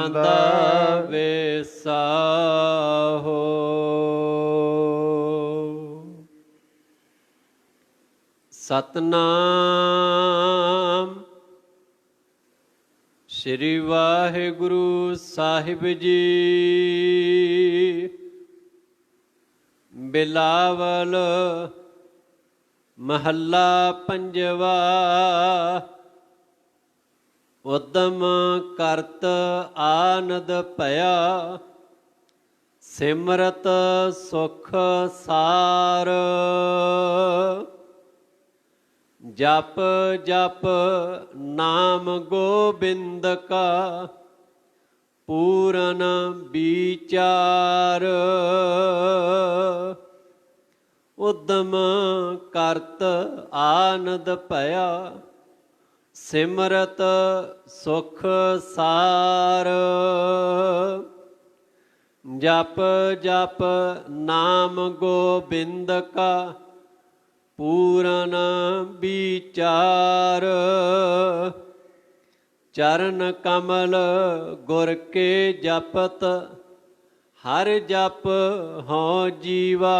ਆਂਦਾ ਵੇਸਾਹੋ। ਸਤਨਾਮ ਸ੍ਰੀ ਵਾਹਿਗੁਰੂ ਸਾਹਿਬ ਜੀ। ਬਿਲਾਵਲ ਮਹੱਲਾ ਪੰਜਵਾ। ਉਦਮ ਕਰਤ ਆਨੰਦ ਭਇਆ, ਸਿਮਰਤ ਸੁਖ ਸਾਰ। ਜਪ ਜਪ ਨਾਮ ਗੋਬਿੰਦ ਕਾ, ਪੂਰਨ ਵਿਚਾਰ। ਉਦਮ ਕਰਤ ਆਨੰਦ ਭਇਆ, ਸਿਮਰਤ ਸੁਖ ਸਾਰ। ਜਪ ਜਪ ਨਾਮ ਗੋਬਿੰਦ ਕਾ, ਪੂਰਨ ਵਿਚਾਰ। ਚਰਨ ਕਮਲ ਗੁਰ ਕੇ ਜਪਤ, ਹਰ ਜਪ ਹਉ ਜੀਵਾ।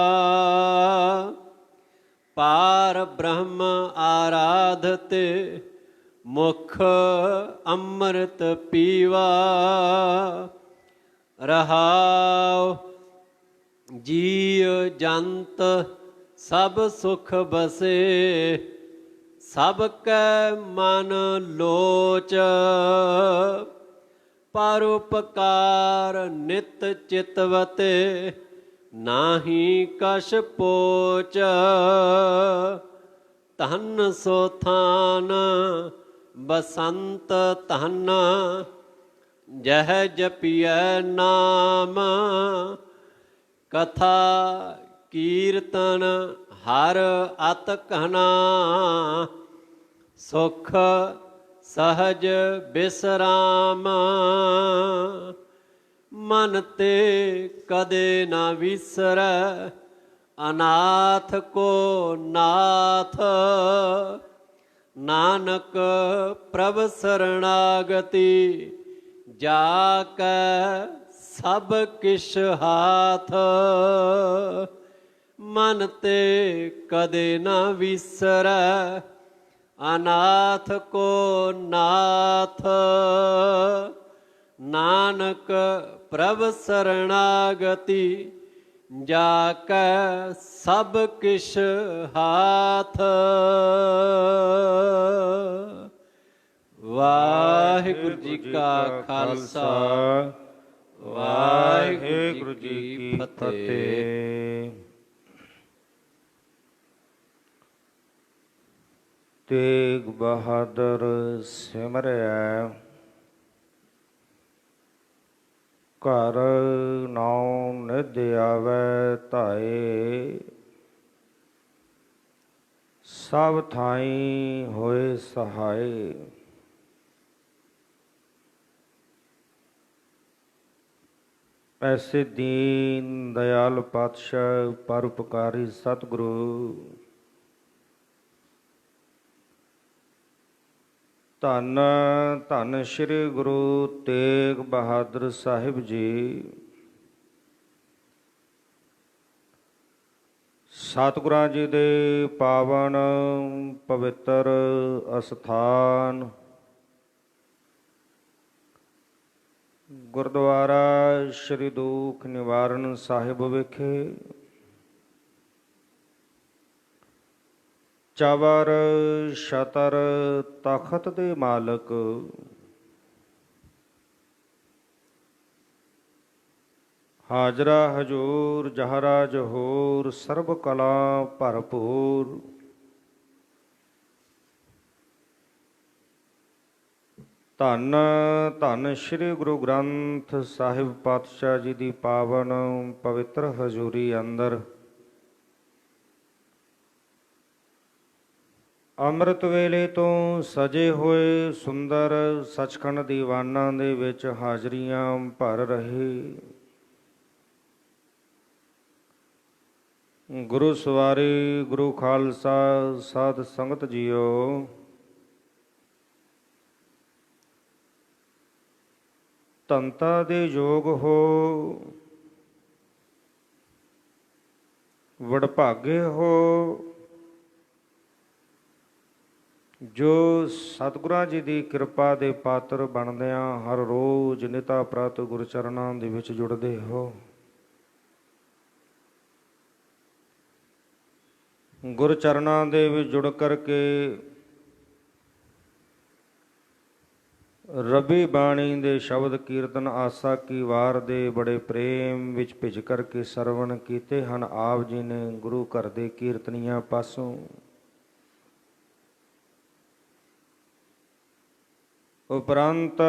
ਪਾਰ ਬ੍ਰਹਮ ਆਰਾਧਤੇ, ਮੁਖ ਅੰਮ੍ਰਿਤ ਪੀਵਾ। ਰਹਾਉ ਜੀਅ ਜੰਤ ਸਭ ਸੁਖ ਬਸੇ, ਸਭ ਕੈ ਮਨ ਲੋਚ। ਪਰਉਪਕਾਰ ਨਿਤ ਚਿਤਵਤੇ, ਨਾਹੀ ਕਛ ਪੋਚ। ਧਨ ਸੋ ਥਾਨ ਬਸੰਤ ਧਨ, ਜਹ ਜਪੀਐ ਨਾਮ। ਕਥਾ ਕੀਰਤਨ ਹਰ ਅਤ ਘਨਾ, ਸੁਖ ਸਹਜ ਬਿਸਰਾਮ। ਮਨ ਤੇ ਕਦੇ ਨਾ ਵਿਸਰੈ, ਅਨਾਥ ਕੋ ਨਾਥ। ਨਾਨਕ ਪ੍ਰਭ ਸਰਣਾਗਤੀ, ਜਾ ਕੈ ਸਭ ਕਿਛ ਹਾਥ। ਮਨ ਤੇ ਕਦੇ ਨਾ ਵਿਸਰੈ, ਅਨਾਥ ਕੋ ਨਾਥ। ਨਾਨਕ ਪ੍ਰਭ ਸਰਣਾਗਤੀ, ਜਾ ਕੈ ਸਭ ਕਿਛ ਹਾਥ। ਵਾਹਿਗੁਰੂ ਜੀ ਕਾ ਖਾਲਸਾ, ਵਾਹਿਗੁਰੂ ਜੀ ਕੀ ਫਤਿਹ। ਤੇਗ ਬਹਾਦਰ ਸਿਮਰਿਆ, ਘਰ ਨਾਉ ਨਿਧ ਆਵੈ ਧਾਏ। ਸਭ ਥਾਈਂ ਹੋਏ ਸਹਾਏ, ਐਸੇ ਦੀਨ ਦਇਆਲ ਪਾਤਸ਼ਾਹ ਪਰਉਪਕਾਰੀ ਸਤਿਗੁਰੂ। ਧੰਨ ਧੰਨ ਸ੍ਰੀ ਗੁਰੂ ਤੇਗ ਬਹਾਦਰ ਸਾਹਿਬ ਜੀ। ਸਤਿਗੁਰਾਂ ਜੀ ਦੇ ਪਾਵਨ ਪਵਿੱਤਰ ਅਸਥਾਨ ਗੁਰਦੁਆਰਾ ਸ਼੍ਰੀ ਦੁਖ ਨਿਵਾਰਨ ਸਾਹਿਬ ਵਿਖੇ ਚਵਰ ਛਤਰ ਤਖਤ ਦੇ ਮਾਲਕ ਹਾਜ਼ਰਾ ਹਜੂਰ ਜਹਰਾ ਜਹੂਰ ਸਰਬ ਕਲਾ ਭਰਪੂਰ। ਧੰਨ ਧੰਨ ਸ੍ਰੀ ਗੁਰੂ ਗ੍ਰੰਥ ਸਾਹਿਬ ਪਾਤਸ਼ਾਹ ਜੀ ਦੀ ਪਾਵਨ ਪਵਿੱਤਰ ਹਜ਼ੂਰੀ ਅੰਦਰ ਅੰਮ੍ਰਿਤ ਵੇਲੇ ਤੋਂ ਸਜੇ ਹੋਏ ਸੁੰਦਰ ਸੱਚਖੰਡ ਦੀਵਾਨਾਂ ਦੇ ਵਿੱਚ ਹਾਜ਼ਰੀਆਂ ਭਰ ਰਹੇ ਗੁਰੂ ਸਵਾਰੀ ਗੁਰੂ ਖਾਲਸਾ ਸਾਧ ਸੰਗਤ ਜੀਓ। ਧੰਤਾ ਦੇ ਯੋਗ ਹੋ, ਵਡਭਾਗੇ ਹੋ, ਜੋ ਸਤਿਗੁਰਾਂ ਜੀ ਦੀ ਕਿਰਪਾ ਦੇ ਪਾਤਰ ਬਣਦਿਆਂ ਹਰ ਰੋਜ਼ ਨਿਤਾ ਪ੍ਰਤ ਗੁਰਚਰਨਾਂ ਦੇ ਵਿੱਚ ਜੁੜਦੇ ਹੋ। ਗੁਰਚਰਨਾਂ ਦੇ ਵਿੱਚ ਜੁੜ ਕਰਕੇ ਰੱਬੀ ਬਾਣੀ ਦੇ ਸ਼ਬਦ ਕੀਰਤਨ ਆਸਾ ਕੀ ਵਾਰ ਦੇ ਬੜੇ ਪ੍ਰੇਮ ਵਿੱਚ ਭਿੱਜ ਕਰਕੇ ਸਰਵਣ ਕੀਤੇ ਹਨ ਆਪ ਜੀ ਨੇ ਗੁਰੂ ਘਰ ਦੇ ਕੀਰਤਨੀਆਂ ਪਾਸੋਂ। ਉਪਰੰਤ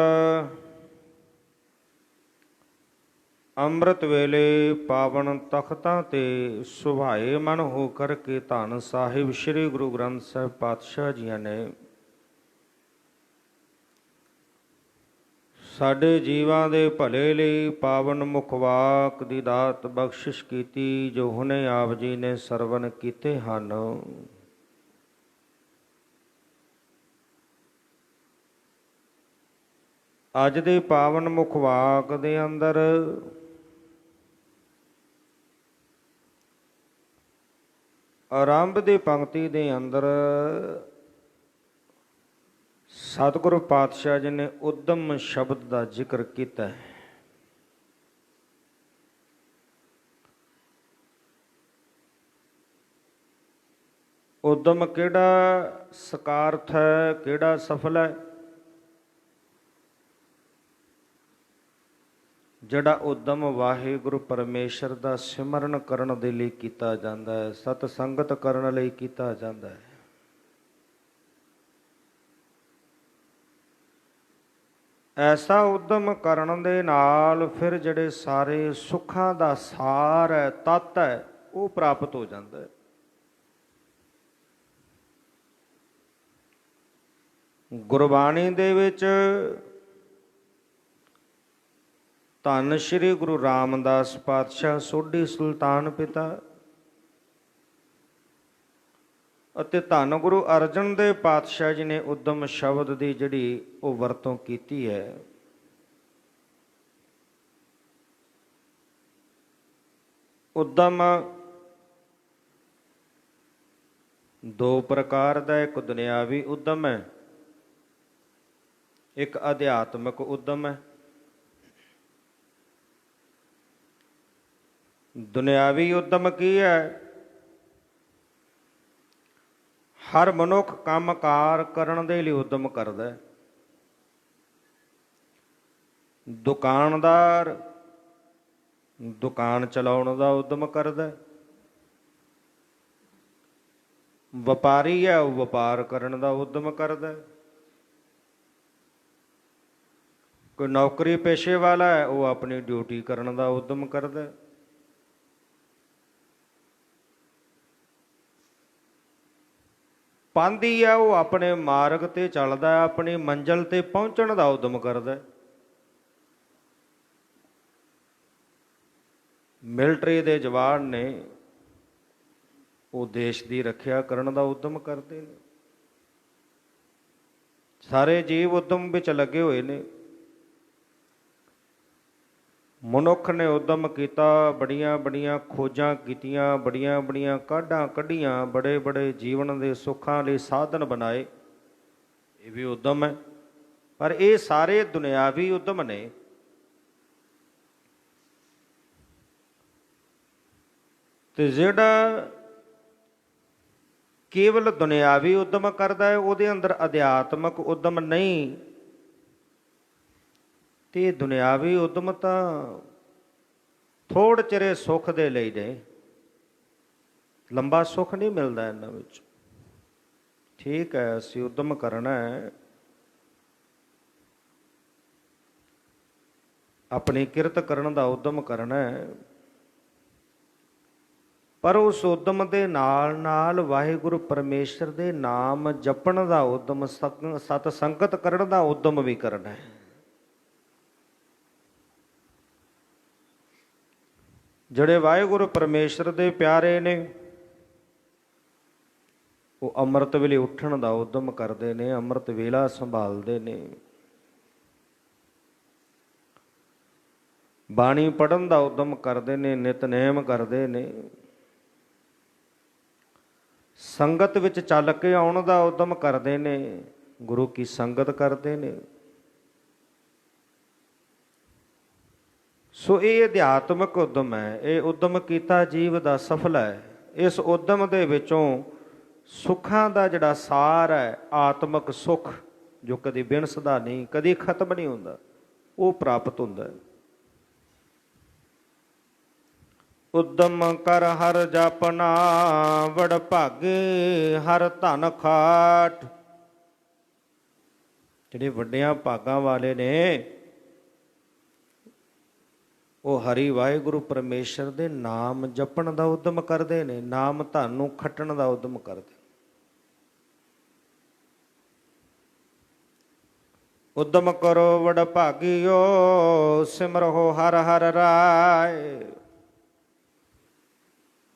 ਅੰਮ੍ਰਿਤ ਵੇਲੇ ਪਾਵਨ ਤਖਤਾਂ ਤੇ ਸੁਭਾਏ ਮਨ ਹੋ ਕਰਕੇ ਧੰਨ ਸਾਹਿਬ ਸ੍ਰੀ ਗੁਰੂ ਗ੍ਰੰਥ ਸਾਹਿਬ ਪਾਤਸ਼ਾਹ ਜੀਆਂ ਨੇ ਸਾਡੇ ਜੀਵਾਂ ਦੇ ਭਲੇ ਲਈ ਪਾਵਨ ਮੁਖਵਾਕ ਦੀ ਦਾਤ ਬਖਸ਼ਿਸ਼ ਕੀਤੀ, ਜੋ ਹੁਣੇ ਆਪ ਜੀ ਨੇ ਸਰਵਨ ਕੀਤੇ ਹਨ। ਅੱਜ ਦੇ ਪਾਵਨ ਮੁਖਵਾਕ ਦੇ ਅੰਦਰ ਆਰੰਭ ਦੀ ਪੰਕਤੀ ਦੇ ਅੰਦਰ ਸਤਿਗੁਰੂ ਪਾਤਸ਼ਾਹ ਜੀ ਨੇ ਉਦਮ ਸ਼ਬਦ ਦਾ ਜ਼ਿਕਰ ਕੀਤਾ ਹੈ। ਉਦਮ ਕਿਹੜਾ ਸਕਾਰਥ ਹੈ, ਕਿਹੜਾ ਸਫਲ ਹੈ? ਜਿਹੜਾ ਉਦਮ ਵਾਹਿਗੁਰੂ ਪਰਮੇਸ਼ਰ ਦਾ ਸਿਮਰਨ ਕਰਨ ਦੇ ਲਈ ਕੀਤਾ ਜਾਂਦਾ ਹੈ, ਸਤ ਸੰਗਤ ਕਰਨ ਲਈ ਕੀਤਾ ਜਾਂਦਾ ਹੈ। ਐਸਾ ਉਦਮ ਕਰਨ ਦੇ ਨਾਲ ਫਿਰ ਜਿਹੜੇ ਸਾਰੇ ਸੁੱਖਾਂ ਦਾ ਸਾਰ ਹੈ, ਤੱਤ ਹੈ, ਉਹ ਪ੍ਰਾਪਤ ਹੋ ਜਾਂਦਾ ਹੈ। ਗੁਰਬਾਣੀ ਦੇ ਵਿੱਚ ਧੰਨ ਸ਼੍ਰੀ ਗੁਰੂ ਰਾਮਦਾਸ ਪਾਤਸ਼ਾਹ ਸੋਢੀ ਸੁਲਤਾਨ ਪਿਤਾ ਅਤੇ ਧੰਨ ਗੁਰੂ ਅਰਜਨ ਦੇਵ ਪਾਤਸ਼ਾਹ ਜੀ ਨੇ ਉਦਮ ਸ਼ਬਦ ਦੀ ਜਿਹੜੀ ਉਹ ਵਰਤੋਂ ਕੀਤੀ ਹੈ। ਉਦਮ ਦੋ ਪ੍ਰਕਾਰ ਦਾ, ਇੱਕ ਦੁਨਿਆਵੀ ਉਦਮ ਹੈ, ਇੱਕ ਅਧਿਆਤਮਿਕ ਉਦਮ ਹੈ। ਦੁਨਿਆਵੀ ਉਦਮ ਕੀ ਹੈ? ਹਰ ਮਨੁੱਖ ਕੰਮਕਾਰ ਕਰਨ ਦੇ ਲਈ ਉਦਮ ਕਰਦਾ ਹੈ। ਦੁਕਾਨਦਾਰ ਦੁਕਾਨ ਚਲਾਉਣ ਦਾ ਉਦਮ ਕਰਦਾ ਹੈ। ਵਪਾਰੀ ਹੈ, ਉਹ ਵਪਾਰ ਕਰਨ ਦਾ ਉਦਮ ਕਰਦਾ ਹੈ। ਕੋਈ ਨੌਕਰੀ ਪੇਸ਼ੇ ਵਾਲਾ ਹੈ, ਉਹ ਆਪਣੀ ਡਿਊਟੀ ਕਰਨ ਦਾ ਉਦਮ ਕਰਦਾ ਹੈ। ਪਾਂਧੀ ਆ, ਉਹ ਆਪਣੇ ਮਾਰਗ ਤੇ ਚੱਲਦਾ, ਆਪਣੀ ਮੰਜ਼ਿਲ ਤੇ ਪਹੁੰਚਣ ਦਾ ਉਦਮ ਕਰਦਾ। ਮਿਲਟਰੀ ਦੇ ਜਵਾਨ ਨੇ, ਉਹ ਦੇਸ਼ ਦੀ ਰੱਖਿਆ ਕਰਨ ਦਾ ਉਦਮ ਕਰਦੇ ਨੇ। ਸਾਰੇ ਜੀਵ ਉਦਮ ਵਿੱਚ ਲੱਗੇ ਹੋਏ ਨੇ। ਮਨੁੱਖ ਨੇ ਉਦਮ ਕੀਤਾ, ਬੜੀਆਂ ਬੜੀਆਂ ਖੋਜਾਂ ਕੀਤੀਆਂ, ਬੜੀਆਂ ਬੜੀਆਂ ਕਾਢਾਂ ਕੱਢੀਆਂ, ਬੜੇ ਬੜੇ ਜੀਵਨ ਦੇ ਸੁੱਖਾਂ ਲਈ ਸਾਧਨ ਬਣਾਏ। ਇਹ ਵੀ ਉਦਮ ਹੈ, ਪਰ ਇਹ ਸਾਰੇ ਦੁਨਿਆਵੀ ਉਦਮ ਨੇ। ਤੇ ਜਿਹੜਾ ਕੇਵਲ ਦੁਨਿਆਵੀ ਉਦਮ ਕਰਦਾ ਹੈ, ਉਹਦੇ ਅੰਦਰ ਅਧਿਆਤਮਕ ਉਦਮ ਨਹੀਂ। ਤੇ ਦੁਨਿਆਵੀ ਉਦਮ ਤਾਂ ਥੋੜ੍ਹੇ ਚਿਰੇ ਸੁੱਖ ਦੇ ਲਈ ਨੇ, ਲੰਬਾ ਸੁੱਖ ਨਹੀਂ ਮਿਲਦਾ ਇਹਨਾਂ ਵਿੱਚ। ਠੀਕ ਹੈ, ਅਸੀਂ ਉਦਮ ਕਰਨਾ ਹੈ, ਆਪਣੀ ਕਿਰਤ ਕਰਨ ਦਾ ਉਦਮ ਕਰਨਾ ਹੈ, ਪਰ ਉਸ ਉਦਮ ਦੇ ਨਾਲ ਨਾਲ ਵਾਹਿਗੁਰੂ ਪਰਮੇਸ਼ਰ ਦੇ ਨਾਮ ਜਪਣ ਦਾ ਉਦਮ, ਸਤ ਸੰਗਤ ਕਰਨ ਦਾ ਉਦਮ ਵੀ ਕਰਨਾ ਹੈ। ਜਿਹੜੇ ਵਾਹਿਗੁਰੂ ਪਰਮੇਸ਼ਰ ਦੇ ਪਿਆਰੇ ਨੇ, ਉਹ ਅੰਮ੍ਰਿਤ ਵੇਲੇ ਉੱਠਣ ਦਾ ਉਦਮ ਕਰਦੇ ਨੇ, ਅੰਮ੍ਰਿਤ ਵੇਲਾ ਸੰਭਾਲਦੇ ਨੇ। ਬਾਣੀ ਪੜ੍ਹਨ ਦਾ ਉਦਮ ਕਰਦੇ ਨੇ, ਨਿਤਨੇਮ ਕਰਦੇ ਨੇ, ਸੰਗਤ ਵਿੱਚ ਚੱਲ ਕੇ ਆਉਣ ਦਾ ਉਦਮ ਕਰਦੇ ਨੇ, ਗੁਰੂ ਕੀ ਸੰਗਤ ਕਰਦੇ ਨੇ। ਸੋ ਇਹ ਅਧਿਆਤਮਿਕ ਉਦਮ ਹੈ। ਇਹ ਉਦਮ ਕੀਤਾ ਜੀਵ ਦਾ ਸਫਲ ਹੈ। ਇਸ ਉਦਮ ਦੇ ਵਿੱਚੋਂ ਸੁੱਖਾਂ ਦਾ ਜਿਹੜਾ ਸਾਰ ਹੈ, ਆਤਮਿਕ ਸੁੱਖ ਜੋ ਕਦੇ ਬਿਨਸਦਾ ਨਹੀਂ, ਕਦੇ ਖਤਮ ਨਹੀਂ ਹੁੰਦਾ, ਉਹ ਪ੍ਰਾਪਤ ਹੁੰਦਾ ਹੈ। ਉਦਮ ਕਰ ਹਰ ਜਪਨਾ, ਵਡ ਭਾਗੇ ਹਰ ਧਨ ਖਾਟ। ਜਿਹੜੇ ਵੱਡਿਆਂ ਭਾਗਾਂ ਵਾਲੇ ਨੇ ਉਹ ਹਰੀ ਵਾਹਿਗੁਰੂ ਪਰਮੇਸ਼ਰ ਦੇ ਨਾਮ ਜਪਣ ਦਾ ਉਦਮ ਕਰਦੇ ਨੇ, ਨਾਮ ਧਨ ਨੂੰ ਖੱਟਣ ਦਾ ਉਦਮ ਕਰਦੇ। ਉਦਮ ਕਰੋ ਵਡ ਭਾਗਿਓ, ਸਿਮਰੋ ਹਰ ਹਰ ਰਾਏ।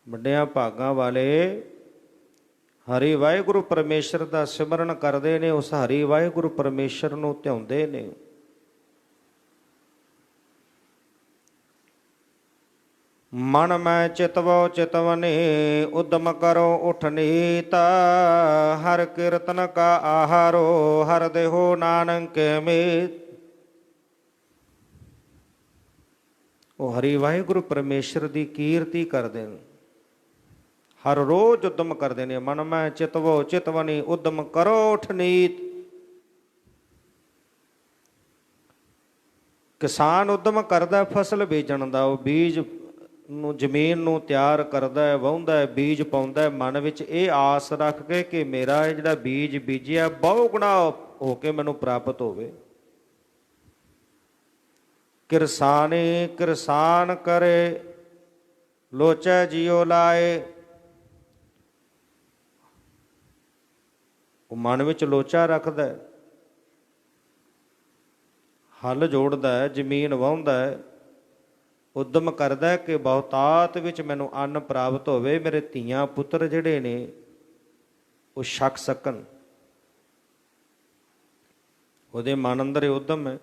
ਵੱਡਿਆਂ ਭਾਗਾਂ ਵਾਲੇ ਹਰੀ ਵਾਹਿਗੁਰੂ ਪਰਮੇਸ਼ਰ ਦਾ ਸਿਮਰਨ ਕਰਦੇ ਨੇ, ਉਸ ਹਰੀ ਵਾਹਿਗੁਰੂ ਪਰਮੇਸ਼ਰ ਨੂੰ ਧਿਆਉਂਦੇ ਨੇ। ਮਨ ਮੈਂ ਚਿਤਵੋ ਚਿਤਵਨੇ, ਉਦਮ ਕਰੋ ਉਠ ਨੀਤ। ਹਰ ਕੀਰਤਨ ਕਾ ਆਹਾਰੋ, ਹਰ ਦੇਹੋ ਨਾਨਕ ਕੇ ਮੀਤ। ਉਹ ਹਰੀ ਵਾਹਿਗੁਰੂ ਪਰਮੇਸ਼ਰ ਦੀ ਕੀਰਤੀ ਕਰਦੇ ਨੇ, ਹਰ ਰੋਜ਼ ਉਦਮ ਕਰਦੇ ਨੇ। ਮਨ ਮੈਂ ਚਿਤਵੋ ਚਿਤਵਨੀ, ਉਦਮ ਕਰੋ ਉਠ ਨੀਤ। ਕਿਸਾਨ ਉਦਮ ਕਰਦਾ ਫਸਲ ਬੀਜਣ ਦਾ, ਉਹ ਬੀਜ ਨੂੰ ਜ਼ਮੀਨ ਨੂੰ ਤਿਆਰ ਕਰਦਾ ਹੈ, ਵਾਹੁੰਦਾ ਹੈ, ਬੀਜ ਪਾਉਂਦਾ ਹੈ, ਮਨ ਵਿੱਚ ਇਹ ਆਸ ਰੱਖ ਕੇ ਕਿ ਮੇਰਾ ਇਹ ਜਿਹੜਾ ਬੀਜ ਬੀਜਿਆ ਬਹੁ ਗੁਣਾ ਹੋ ਕੇ ਮੈਨੂੰ ਪ੍ਰਾਪਤ ਹੋਵੇ। ਕਿਰਸਾਨੀ ਕਿਰਸਾਨ ਕਰੇ, ਲੋਚੈ ਜਿਉ ਲਾਏ। ਉਹ ਮਨ ਵਿੱਚ ਲੋਚਾ ਰੱਖਦਾ ਹੈ, ਹਲ ਜੋੜਦਾ ਹੈ, ਜ਼ਮੀਨ ਵਾਹੁੰਦਾ ਹੈ, ਉਦਮ ਕਰਦਾ ਕਿ ਬਹੁਤਾਤ ਵਿੱਚ ਮੈਨੂੰ ਅੰਨ ਪ੍ਰਾਪਤ ਹੋਵੇ, ਮੇਰੇ ਧੀਆਂ ਪੁੱਤਰ ਜਿਹੜੇ ਨੇ ਉਹ ਛਕ ਸਕਣ। ਉਹਦੇ ਮਨ ਅੰਦਰ ਇਹ ਉਦਮ ਹੈ।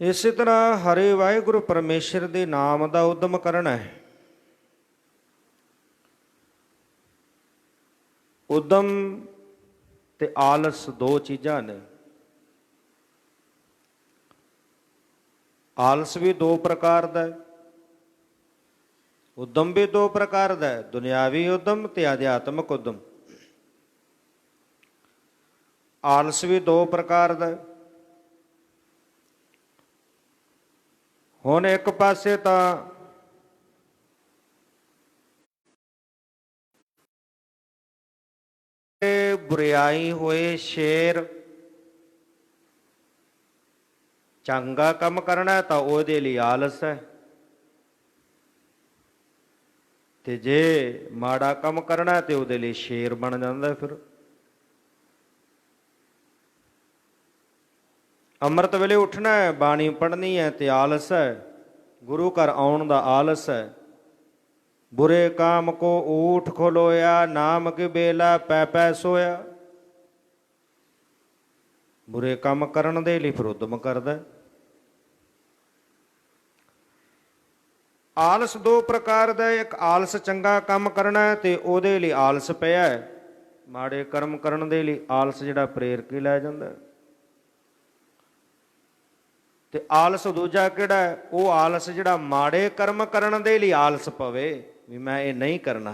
ਇਸੇ ਤਰ੍ਹਾਂ ਹਰੇ ਵਾਹਿਗੁਰੂ ਪਰਮੇਸ਼ਰ ਦੇ ਨਾਮ ਦਾ ਉਦਮ ਕਰਨਾ ਹੈ। ਉਦਮ ਤੇ ਆਲਸ ਦੋ ਚੀਜ਼ਾਂ ਨੇ। ਆਲਸ ਵੀ ਦੋ ਪ੍ਰਕਾਰ ਦਾ ਹੈ, ਉਦਮ ਵੀ ਦੋ ਪ੍ਰਕਾਰ ਦਾ ਹੈ, ਦੁਨਿਆਵੀ ਉਦਮ ਤੇ ਅਧਿਆਤਮਿਕ ਉਦਮ। ਆਲਸ ਵੀ ਦੋ ਪ੍ਰਕਾਰ ਦਾ ਹੈ। ਹੁਣ ਇੱਕ ਪਾਸੇ ਤਾਂ ਬੁਰਿਆਈ ਹੋਏ ਸ਼ੇਰ, ਚੰਗਾ ਕੰਮ ਕਰਨਾ ਤਾਂ ਉਹਦੇ ਲਈ ਆਲਸ ਹੈ, ਤੇ ਜੇ ਮਾੜਾ ਕੰਮ ਕਰਨਾ ਤੇ ਉਹਦੇ ਲਈ ਸ਼ੇਰ ਬਣ ਜਾਂਦਾ। ਫਿਰ ਅੰਮ੍ਰਿਤ ਵੇਲੇ ਉੱਠਣਾ ਹੈ, ਬਾਣੀ ਪੜ੍ਹਨੀ ਹੈ ਤੇ ਆਲਸ ਹੈ, ਗੁਰੂ ਘਰ ਆਉਣ ਦਾ ਆਲਸ ਹੈ। ਬੁਰੇ ਕਾਮ ਕੋ ਊਠ ਖੋਲੋਇਆ, ਨਾਮ ਕੀ ਬੇਲਾ ਪੈ ਪੈ ਸੋਇਆ। ਬੁਰੇ ਕੰਮ ਕਰਨ ਦੇ ਲਈ ਫਿਰ ਉਦਮ ਕਰਦਾ। ਆਲਸ ਦੋ ਪ੍ਰਕਾਰ ਦਾ, ਇੱਕ ਆਲਸ ਚੰਗਾ ਕੰਮ ਕਰਨਾ ਤੇ ਉਹਦੇ ਲਈ ਆਲਸ ਪਿਆ ਹੈ, ਮਾੜੇ ਕਰਮ ਕਰਨ ਦੇ ਲਈ ਆਲਸ ਜਿਹੜਾ ਪ੍ਰੇਰ ਕੇ ਲੈ ਜਾਂਦਾ। ਤੇ ਆਲਸ ਦੂਜਾ ਕਿਹੜਾ ਹੈ? ਉਹ ਆਲਸ ਜਿਹੜਾ ਮਾੜੇ ਕਰਮ ਕਰਨ ਦੇ ਲਈ ਆਲਸ ਪਵੇ ਵੀ ਮੈਂ ਇਹ ਨਹੀਂ ਕਰਨਾ।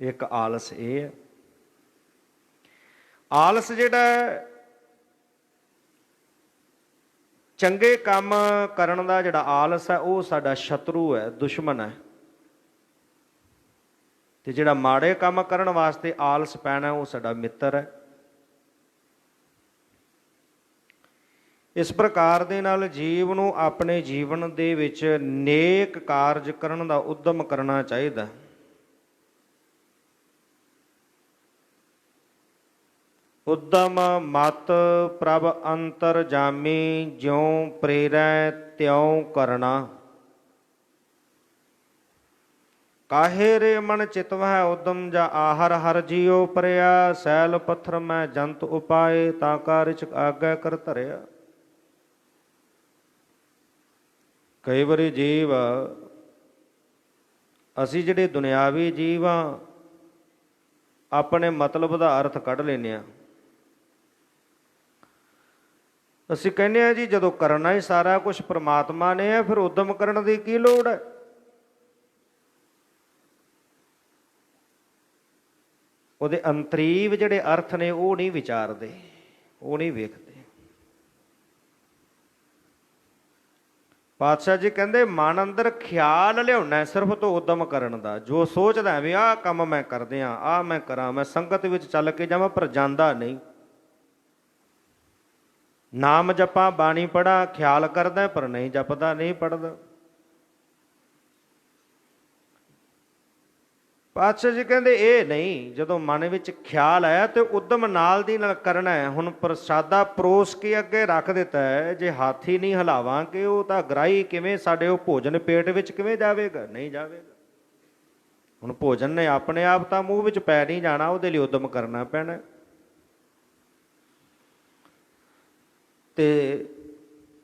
ਇੱਕ ਆਲਸ ਇਹ ਹੈ। ਆਲਸ ਜਿਹੜਾ ਚੰਗੇ ਕੰਮ ਕਰਨ ਦਾ ਜਿਹੜਾ ਆਲਸ ਹੈ ਉਹ ਸਾਡਾ ਸ਼ਤਰੂ ਹੈ, ਦੁਸ਼ਮਣ ਹੈ। ਤੇ ਜਿਹੜਾ ਮਾੜੇ ਕੰਮ ਕਰਨ ਵਾਸਤੇ ਆਲਸ ਪੈਣਾ ਉਹ ਸਾਡਾ ਮਿੱਤਰ ਹੈ। ਇਸ ਪ੍ਰਕਾਰ ਦੇ ਨਾਲ ਜੀਵ ਨੂੰ ਆਪਣੇ ਜੀਵਨ ਦੇ ਵਿੱਚ ਨੇਕ ਕਾਰਜ ਕਰਨ ਦਾ ਉਦਮ ਕਰਨਾ ਚਾਹੀਦਾ। ਉਦਮ ਮਤ ਪ੍ਰਭ ਅੰਤਰ ਜਾਮੀ, ਜਿਉ ਪ੍ਰੇਰੈ ਤਿਉ ਕਰਨਾ। ਕਾਹੇ ਰੇ ਮਨ ਚਿਤਵਹਿ ਉਦਮ ਜਾ ਆਹਰ ਹਰ ਜੀਉ ਪਰਿਆ। ਸੈਲ ਪੱਥਰ ਮੈਂ ਜੰਤ ਉਪਾਏ ਤਾਂ ਕਾ ਰਿਚ ਆਗੈ ਕਰ ਧਰਿਆ। ਕਈ ਵਾਰੀ ਜੀਵ, ਅਸੀਂ ਜਿਹੜੇ ਦੁਨਿਆਵੀ ਜੀਵ ਆ, ਆਪਣੇ ਮਤਲਬ ਦਾ ਅਰਥ ਕੱਢ ਲੈਂਦੇ ਹਾਂ। ਅਸੀਂ ਕਹਿੰਦੇ ਹਾਂ ਜੀ ਜਦੋਂ ਕਰਨਾ ਹੀ ਸਾਰਾ ਕੁਛ ਪ੍ਰਮਾਤਮਾ ਨੇ ਹੈ, ਫਿਰ ਉਦਮ ਕਰਨ ਦੀ ਕੀ ਲੋੜ ਹੈ। ਉਹਦੇ ਅੰਤਰੀਵ ਜਿਹੜੇ ਅਰਥ ਨੇ ਉਹ ਨਹੀਂ ਵਿਚਾਰਦੇ, ਉਹ ਨਹੀਂ ਵੇਖਦੇ। ਪਾਤਸ਼ਾਹ ਜੀ ਕਹਿੰਦੇ ਮਨ ਅੰਦਰ ਖਿਆਲ ਲਿਆਉਣਾ ਸਿਰਫ ਤੋਂ ਉਦਮ ਕਰਨ ਦਾ। ਜੋ ਸੋਚਦਾ ਵੀ ਆਹ ਕੰਮ ਮੈਂ ਕਰਦੇ ਹਾਂ, ਆਹ ਮੈਂ ਕਰਾਂ, ਮੈਂ ਸੰਗਤ ਵਿੱਚ ਚੱਲ ਕੇ ਜਾਵਾਂ, ਪਰ ਜਾਂਦਾ ਨਹੀਂ। ਨਾਮ ਜਪਾਂ ਬਾਣੀ ਪੜ੍ਹਾਂ, ਖਿਆਲ ਕਰਦਾ ਪਰ ਨਹੀਂ ਜਪਦਾ, ਨਹੀਂ ਪੜ੍ਹਦਾ। ਪਾਤਸ਼ਾਹ ਜੀ ਕਹਿੰਦੇ ਇਹ ਨਹੀਂ, ਜਦੋਂ ਮਨ ਵਿੱਚ ਖਿਆਲ ਆਇਆ ਤੇ ਉਦਮ ਨਾਲ ਦੀ ਨਾਲ ਕਰਨਾ ਹੈ। ਹੁਣ ਪ੍ਰਸ਼ਾਦਾ ਪਰੋਸ ਕੇ ਅੱਗੇ ਰੱਖ ਦਿੱਤਾ ਹੈ, ਜੇ ਹੱਥ ਹੀ ਨਹੀਂ ਹਿਲਾਵਾਂਗੇ ਉਹ ਤਾਂ ਗ੍ਰਾਹੀ ਕਿਵੇਂ, ਸਾਡੇ ਉਹ ਭੋਜਨ ਪੇਟ ਵਿੱਚ ਕਿਵੇਂ ਜਾਵੇਗਾ, ਨਹੀਂ ਜਾਵੇਗਾ। ਹੁਣ ਭੋਜਨ ਨੇ ਆਪਣੇ ਆਪ ਤਾਂ ਮੂੰਹ ਵਿੱਚ ਪੈ ਨਹੀਂ ਜਾਣਾ, ਉਹਦੇ ਲਈ ਉਦਮ ਕਰਨਾ ਪੈਣਾ। ਤੇ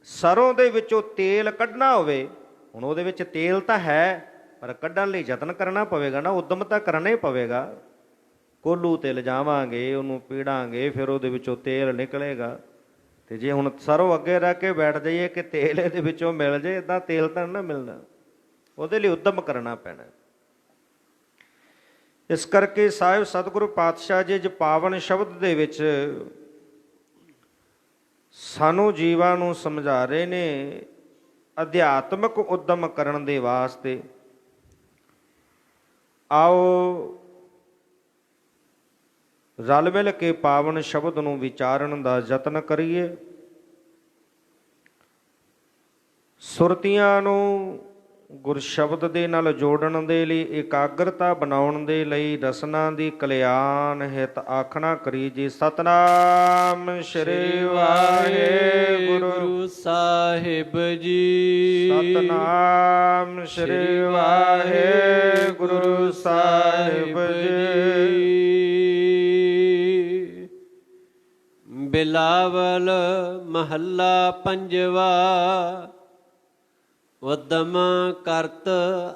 ਸਰੋਂ ਦੇ ਵਿੱਚੋਂ ਤੇਲ ਕੱਢਣਾ ਹੋਵੇ, ਹੁਣ ਉਹਦੇ ਵਿੱਚ ਤੇਲ ਤਾਂ ਹੈ ਪਰ ਕੱਢਣ ਲਈ ਯਤਨ ਕਰਨਾ ਪਵੇਗਾ ਨਾ, ਉਦਮ ਤਾਂ ਕਰਨਾ ਹੀ ਪਵੇਗਾ। ਕੋਲੂ ਤੇ ਲਿਜਾਵਾਂਗੇ, ਉਹਨੂੰ ਪੀੜਾਂਗੇ, ਫਿਰ ਉਹਦੇ ਵਿੱਚੋਂ ਤੇਲ ਨਿਕਲੇਗਾ। ਤੇ ਜੇ ਹੁਣ ਸਰੋਂ ਅੱਗੇ ਰੱਖ ਕੇ ਬੈਠ ਜਾਈਏ ਕਿ ਤੇਲ ਇਹਦੇ ਵਿੱਚੋਂ ਮਿਲ ਜੇ, ਇੱਦਾਂ ਤੇਲ ਤਾਂ ਨਾ ਮਿਲਣਾ, ਉਹਦੇ ਲਈ ਉਦਮ ਕਰਨਾ ਪੈਣਾ। ਇਸ ਕਰਕੇ ਸਾਹਿਬ ਸਤਿਗੁਰੂ ਪਾਤਸ਼ਾਹ ਜੀ ਜੋ ਪਾਵਨ ਸ਼ਬਦ ਦੇ ਵਿੱਚ ਸਾਨੂੰ ਜੀਵਾਂ ਨੂੰ ਸਮਝਾ ਰਹੇ ਨੇ, ਅਧਿਆਤਮਕ ਉਦਮ ਕਰਨ ਦੇ ਵਾਸਤੇ ਆਓ ਰਲ ਮਿਲ ਕੇ ਪਾਵਨ ਸ਼ਬਦ ਨੂੰ ਵਿਚਾਰਨ ਦਾ ਯਤਨ ਕਰੀਏ। ਸੁਰਤੀਆਂ ਨੂੰ ਗੁਰ ਸ਼ਬਦ ਦੇ ਨਾਲ ਜੋੜਨ ਦੇ ਲਈ, ਇਕਾਗਰਤਾ ਬਣਾਉਣ ਦੇ ਲਈ ਰਸਨਾ ਦੀ ਕਲਿਆਣ ਹਿਤ ਆਖਣਾ ਕਰੀ ਜੀ। ਸਤਨਾਮ ਸ਼੍ਰੀ ਵਾਹਿਗੁਰੂ ਸਾਹਿਬ ਜੀ। ਸਤਨਾਮ ਸ਼੍ਰੀ ਵਾਹਿਗੁਰੂ ਸਾਹਿਬ ਜੀ। ਬਿਲਾਵਲ ਮਹੱਲਾ ਪੰਜਵਾ। ਉਦਮ ਕਰਤ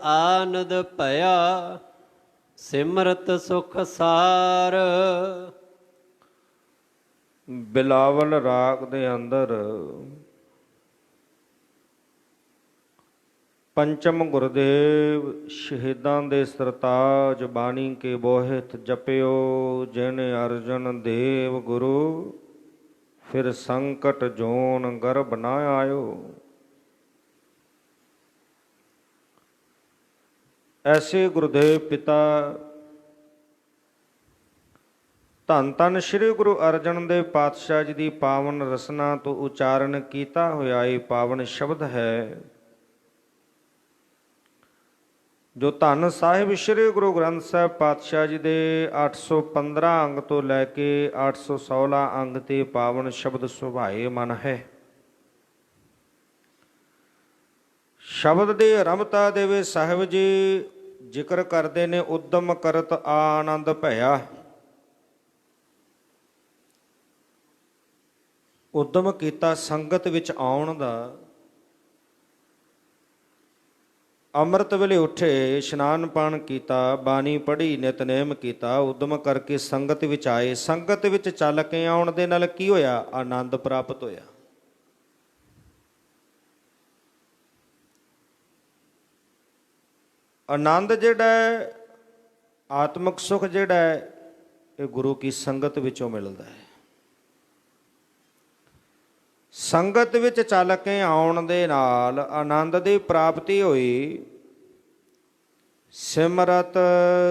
ਆਨੰਦ ਭਇਆ, ਸਿਮਰਤ ਸੁਖ ਸਾਰ। ਬਿਲਾਵਲ ਰਾਗ ਦੇ ਅੰਦਰ ਪੰਚਮ ਗੁਰਦੇਵ ਸ਼ਹੀਦਾਂ ਦੇ ਸਰਤਾਜ ਬਾਣੀ ਕੇ ਬੋਹਿਤ ਜਪਿਓ, ਜਿਨ ਅਰਜਨ ਦੇਵ ਗੁਰੂ ਫਿਰ ਸੰਕਟ ਜੋਨ ਗਰਭ ਨਾ ਆਇਓ। ਐਸੇ ਗੁਰਦੇਵ ਪਿਤਾ ਧੰਨ ਧੰਨ ਸ਼੍ਰੀ ਗੁਰੂ ਅਰਜਨ ਦੇਵ ਪਾਤਸ਼ਾਹ ਜੀ ਦੀ ਪਾਵਨ ਰਸਨਾ ਤੋਂ ਉਚਾਰਨ ਕੀਤਾ ਹੋਇਆ ਇਹ ਪਾਵਨ ਸ਼ਬਦ ਹੈ, ਜੋ ਧੰਨ ਸਾਹਿਬ ਸ਼੍ਰੀ ਗੁਰੂ ਗ੍ਰੰਥ ਸਾਹਿਬ ਪਾਤਸ਼ਾਹ ਜੀ ਦੇ 815 ਅੰਗ ਤੋਂ ਲੈ ਕੇ 816 ਅੰਗ ਤੇ ਪਾਵਨ ਸ਼ਬਦ ਸੁਭਾਏ ਮਨ ਹੈ। ਸ਼ਬਦ ਦੀ ਆਰੰਭਤਾ ਦੇ ਵਿੱਚ ਸਾਹਿਬ ਜੀ ਜ਼ਿਕਰ ਕਰਦੇ ਨੇ, ਉਦਮ ਕਰਤ ਆਨੰਦ ਭਇਆ। ਉਦਮ ਕੀਤਾ ਸੰਗਤ ਵਿੱਚ ਆਉਣ ਦਾ। ਅੰਮ੍ਰਿਤ ਵੇਲੇ ਉੱਠੇ, ਇਸ਼ਨਾਨ ਪਾਣ ਕੀਤਾ, ਬਾਣੀ ਪੜ੍ਹੀ, ਨਿਤਨੇਮ ਕੀਤਾ, ਉਦਮ ਕਰਕੇ ਸੰਗਤ ਵਿੱਚ ਆਏ। ਸੰਗਤ ਵਿੱਚ ਚੱਲ ਕੇ ਆਉਣ ਦੇ ਨਾਲ ਕੀ ਹੋਇਆ? ਆਨੰਦ ਪ੍ਰਾਪਤ ਹੋਇਆ। ਆਨੰਦ ਜਿਹੜਾ ਹੈ, ਆਤਮਿਕ ਸੁਖ ਜਿਹੜਾ ਹੈ, ਇਹ ਗੁਰੂ ਕੀ ਸੰਗਤ ਵਿੱਚੋਂ ਮਿਲਦਾ ਹੈ। ਸੰਗਤ ਵਿੱਚ ਚੱਲ ਕੇ ਆਉਣ ਦੇ ਨਾਲ ਆਨੰਦ ਦੀ ਪ੍ਰਾਪਤੀ ਹੋਈ। ਸਿਮਰਤ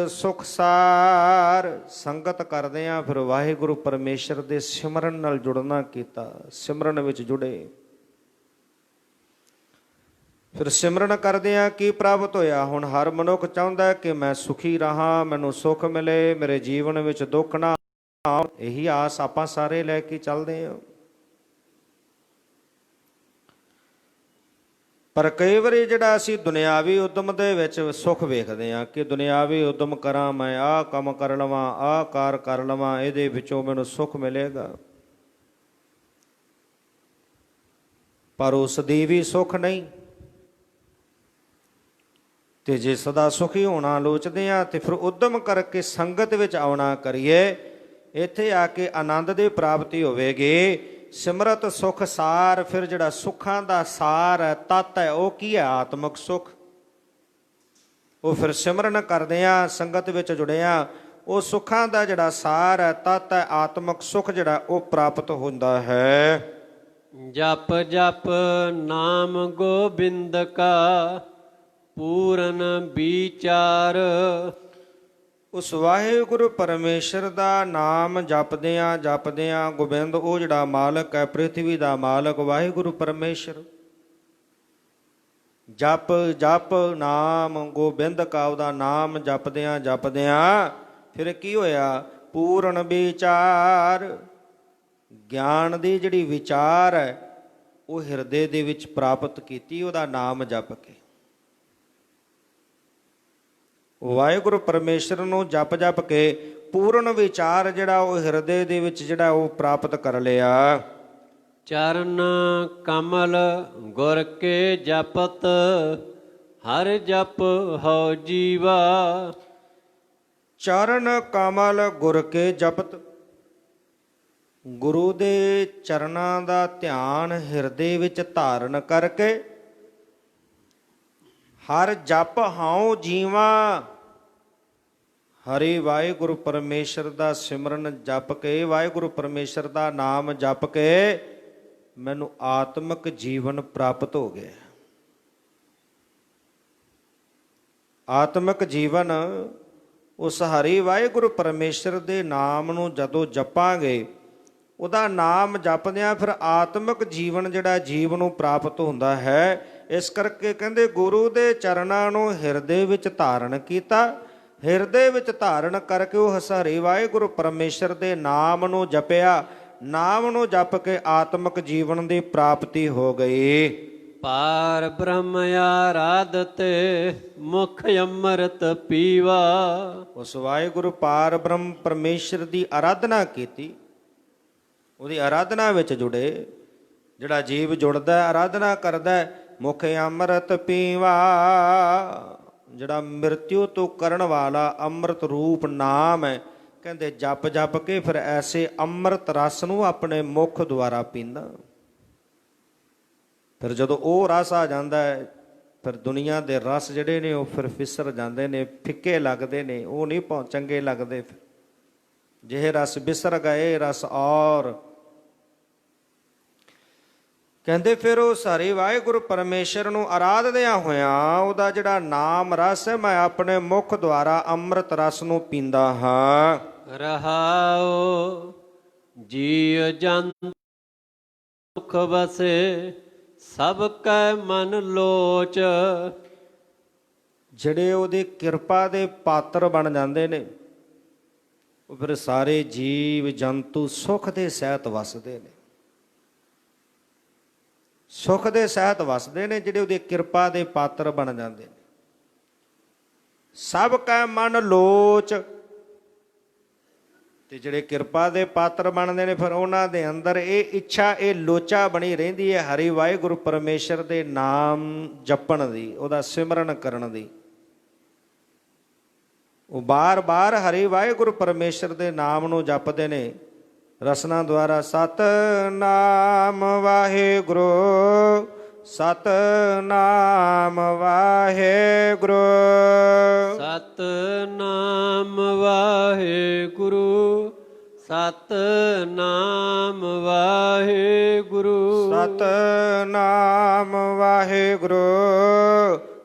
ਸੁਖ ਸਾਰ, ਸੰਗਤ ਕਰਦੇ ਆ ਫਿਰ ਵਾਹਿਗੁਰੂ ਪਰਮੇਸ਼ਰ ਦੇ ਸਿਮਰਨ ਨਾਲ ਜੁੜਨਾ ਕੀਤਾ, ਸਿਮਰਨ ਵਿੱਚ ਜੁੜੇ। ਫਿਰ ਸਿਮਰਨ ਕਰਦਿਆਂ ਕੀ ਪ੍ਰਾਪਤ ਹੋਇਆ? ਹੁਣ ਹਰ ਮਨੁੱਖ ਚਾਹੁੰਦਾ ਕਿ ਮੈਂ ਸੁਖੀ ਰਹਾਂ, ਮੈਨੂੰ ਸੁੱਖ ਮਿਲੇ, ਮੇਰੇ ਜੀਵਨ ਵਿੱਚ ਦੁੱਖ ਨਾ ਆਉਣ। ਇਹੀ ਆਸ ਆਪਾਂ ਸਾਰੇ ਲੈ ਕੇ ਚੱਲਦੇ ਹਾਂ। ਪਰ ਕਈ ਵਾਰੀ ਜਿਹੜਾ ਅਸੀਂ ਦੁਨਿਆਵੀ ਉਦਮ ਦੇ ਵਿੱਚ ਸੁੱਖ ਵੇਖਦੇ ਹਾਂ ਕਿ ਦੁਨਿਆਵੀ ਉਦਮ ਕਰਾਂ, ਮੈਂ ਆਹ ਕੰਮ ਕਰ ਲਵਾਂ, ਆਹ ਕਾਰ ਕਰ ਲਵਾਂ, ਇਹਦੇ ਵਿੱਚੋਂ ਮੈਨੂੰ ਸੁੱਖ ਮਿਲੇਗਾ। ਪਰ ਉਸ ਦੀ ਵੀ ਸੁੱਖ ਨਹੀਂ। ਤੇ ਜੇ ਸਦਾ ਸੁਖੀ ਹੋਣਾ ਲੋਚਦੇ ਹਾਂ ਤੇ ਫਿਰ ਉਦਮ ਕਰਕੇ ਸੰਗਤ ਵਿੱਚ ਆਉਣਾ ਕਰੀਏ। ਇੱਥੇ ਆ ਕੇ ਆਨੰਦ ਦੀ ਪ੍ਰਾਪਤੀ ਹੋਵੇਗੀ। ਸਿਮਰਤ ਸੁਖ ਸਾਰ, ਫਿਰ ਜਿਹੜਾ ਸੁੱਖਾਂ ਦਾ ਸਾਰ ਹੈ, ਤੱਤ ਹੈ, ਉਹ ਕੀ ਹੈ? ਆਤਮਿਕ ਸੁਖ। ਉਹ ਫਿਰ ਸਿਮਰਨ ਕਰਦੇ ਆ, ਸੰਗਤ ਵਿੱਚ ਜੁੜੇ ਆ, ਉਹ ਸੁੱਖਾਂ ਦਾ ਜਿਹੜਾ ਸਾਰ ਹੈ, ਤੱਤ ਹੈ, ਆਤਮਿਕ ਸੁਖ ਜਿਹੜਾ ਉਹ ਪ੍ਰਾਪਤ ਹੁੰਦਾ ਹੈ। ਜਪ ਜਪ ਨਾਮ ਗੋਬਿੰਦ ਕਾ ਪੂਰਨ ਵਿਚਾਰ। ਉਸ ਵਾਹਿਗੁਰੂ ਪਰਮੇਸ਼ਰ ਦਾ ਨਾਮ ਜਪਦਿਆਂ ਗੋਬਿੰਦ, ਉਹ ਜਿਹੜਾ ਮਾਲਕ ਹੈ, ਪ੍ਰਿਥਵੀ ਦਾ ਮਾਲਕ ਵਾਹਿਗੁਰੂ ਪਰਮੇਸ਼ਰ। ਜਪ ਜਪ ਨਾਮ ਗੋਬਿੰਦ ਕਾ, ਉਹਦਾ ਨਾਮ ਜਪਦਿਆਂ ਫਿਰ ਕੀ ਹੋਇਆ? ਪੂਰਨ ਵਿਚਾਰ। ਗਿਆਨ ਦੀ ਜਿਹੜੀ ਵਿਚਾਰ ਹੈ ਉਹ ਹਿਰਦੇ ਦੇ ਵਿੱਚ ਪ੍ਰਾਪਤ ਕੀਤੀ ਉਹਦਾ ਨਾਮ ਜਪ ਕੇ। ਵਾਹਿਗੁਰੂ ਪਰਮੇਸ਼ਰ ਨੂੰ ਜਪ ਕੇ ਪੂਰਨ ਵਿਚਾਰ ਜਿਹੜਾ ਉਹ ਹਿਰਦੇ ਦੇ ਵਿੱਚ ਜਿਹੜਾ ਉਹ ਪ੍ਰਾਪਤ ਕਰ ਲਿਆ। ਚਰਨ ਕਮਲ ਗੁਰ ਕੇ ਜਪਤ, ਹਰ ਜਪ ਹਉ ਜੀਵਾ। ਚਰਨ ਕਮਲ ਗੁਰ ਕੇ ਜਪਤ, ਗੁਰੂ ਦੇ ਚਰਨਾਂ ਦਾ ਧਿਆਨ ਹਿਰਦੇ ਵਿੱਚ ਧਾਰਨ ਕਰਕੇ ਹਰ ਜਪ ਹਉ ਜੀਵਾ। ਹਰੀ ਵਾਹਿਗੁਰੂ ਪਰਮੇਸ਼ਰ ਦਾ ਸਿਮਰਨ ਜਪ ਕੇ, ਵਾਹਿਗੁਰੂ ਪਰਮੇਸ਼ਰ ਦਾ ਨਾਮ ਜਪ ਕੇ ਮੈਨੂੰ ਆਤਮਿਕ ਜੀਵਨ ਪ੍ਰਾਪਤ ਹੋ ਗਿਆ। ਆਤਮਿਕ ਜੀਵਨ ਉਸ ਹਰੀ ਵਾਹਿਗੁਰੂ ਪਰਮੇਸ਼ਰ ਦੇ ਨਾਮ ਨੂੰ ਜਦੋਂ ਜਪਾਂਗੇ, ਉਹਦਾ ਨਾਮ ਜਪਦਿਆਂ ਫਿਰ ਆਤਮਿਕ ਜੀਵਨ ਜਿਹੜਾ ਜੀਵ ਨੂੰ ਪ੍ਰਾਪਤ ਹੁੰਦਾ ਹੈ। ਇਸ ਕਰਕੇ ਕਹਿੰਦੇ ਗੁਰੂ ਦੇ ਚਰਨਾਂ ਨੂੰ ਹਿਰਦੇ ਵਿੱਚ ਧਾਰਨ ਕੀਤਾ। ਹਿਰਦੇ ਵਿੱਚ ਧਾਰਨ ਕਰਕੇ ਉਹ ਹਰੀ ਵਾਹਿਗੁਰੂ ਪਰਮੇਸ਼ਰ ਦੇ ਨਾਮ ਨੂੰ ਜਪਿਆ। ਨਾਮ ਨੂੰ ਜਪ ਕੇ ਆਤਮਿਕ ਜੀਵਨ ਦੀ ਪ੍ਰਾਪਤੀ ਹੋ ਗਈ। ਪਾਰ ਬ੍ਰਹਮ ਆਰਾਧਤੇ ਮੁਖ ਅੰਮ੍ਰਿਤ ਪੀਵਾ। ਉਸ ਵਾਹਿਗੁਰੂ ਪਾਰ ਬ੍ਰਹਮ ਪਰਮੇਸ਼ਰ ਦੀ ਆਰਾਧਨਾ ਕੀਤੀ, ਉਹਦੀ ਆਰਾਧਨਾ ਵਿੱਚ ਜੁੜੇ। ਜਿਹੜਾ ਜੀਵ ਜੁੜਦਾ ਆਰਾਧਨਾ ਕਰਦਾ, ਮੁਖ ਅੰਮ੍ਰਿਤ ਪੀਵਾ। ਜਿਹੜਾ ਮ੍ਰਿਤਿਉ ਤੋਂ ਕਰਨ ਵਾਲਾ ਅੰਮ੍ਰਿਤ ਰੂਪ ਨਾਮ ਹੈ, ਕਹਿੰਦੇ ਜਪ ਜਪ ਕੇ ਫਿਰ ਐਸੇ ਅੰਮ੍ਰਿਤ ਰਸ ਨੂੰ ਆਪਣੇ ਮੁਖ ਦੁਆਰਾ ਪੀਂਦਾ। ਫਿਰ ਜਦੋਂ ਉਹ ਰਸ ਆ ਜਾਂਦਾ ਹੈ, ਫਿਰ ਦੁਨੀਆ ਦੇ ਰਸ ਜਿਹੜੇ ਨੇ ਉਹ ਫਿਰ ਫਿਸਰ ਜਾਂਦੇ ਨੇ, ਫਿੱਕੇ ਲੱਗਦੇ ਨੇ, ਉਹ ਨਹੀਂ ਚੰਗੇ ਲੱਗਦੇ। ਫਿਰ ਜਿਹੇ ਰਸ ਬਿਸਰ ਗਏ ਰਸ ਔਰ। ਕਹਿੰਦੇ ਫਿਰ ਉਹ ਸਾਰੇ ਵਾਹਿਗੁਰੂ ਪਰਮੇਸ਼ਰ ਨੂੰ ਆਰਾਧਦਿਆਂ ਹੋਇਆਂ ਉਹਦਾ ਜਿਹੜਾ ਨਾਮ ਰਸ ਹੈ, ਮੈਂ ਆਪਣੇ ਮੁਖ ਦੁਆਰਾ ਅੰਮ੍ਰਿਤ ਰਸ ਨੂੰ ਪੀਂਦਾ ਹਾਂ। ਰਹਾਉ ਜੀਅ ਜੰਤ ਸੁਖ ਵਸੇ, ਸਭ ਕੈ ਮਨ ਲੋਚ। ਜਿਹੜੇ ਉਹਦੀ ਕਿਰਪਾ ਦੇ ਪਾਤਰ ਬਣ ਜਾਂਦੇ ਨੇ, ਉਹ ਫਿਰ ਸਾਰੇ ਜੀਵ ਜੰਤੂ ਸੁਖ ਦੇ ਸਹਿਤ ਵਸਦੇ ਨੇ। ਸੁਖ ਦੇ ਸਹਿਤ ਵਸਦੇ ਨੇ ਜਿਹੜੇ ਉਹਦੀ ਕਿਰਪਾ ਦੇ ਪਾਤਰ ਬਣ ਜਾਂਦੇ ਨੇ। ਸਭ ਕੈ ਮਨ ਲੋਚ। ਤੇ ਜਿਹੜੇ ਕਿਰਪਾ ਦੇ ਪਾਤਰ ਬਣਦੇ ਨੇ, ਫਿਰ ਉਹਨਾਂ ਦੇ ਅੰਦਰ ਇਹ ਇੱਛਾ, ਇਹ ਲੋਚਾ ਬਣੀ ਰਹਿੰਦੀ ਹੈ ਹਰੀ ਵਾਹਿਗੁਰੂ ਪਰਮੇਸ਼ਰ ਦੇ ਨਾਮ ਜਪਣ ਦੀ, ਉਹਦਾ ਸਿਮਰਨ ਕਰਨ ਦੀ। ਉਹ ਬਾਰ-ਬਾਰ ਹਰੀ ਵਾਹਿਗੁਰੂ ਪਰਮੇਸ਼ਰ ਦੇ ਨਾਮ ਨੂੰ ਜਪਦੇ ਨੇ ਰਸਨਾ ਦੁਆਰਾ। ਸਤਿਨਾਮ ਵਾਹਿਗੁਰੂ, ਸਤਿਨਾਮ ਵਾਹਿਗੁਰੂ, ਸਤਿਨਾਮ ਵਾਹਿਗੁਰੂ, ਸਤਿਨਾਮ ਵਾਹਿਗੁਰੂ, ਸਤਿਨਾਮ ਵਾਹਿਗੁਰੂ,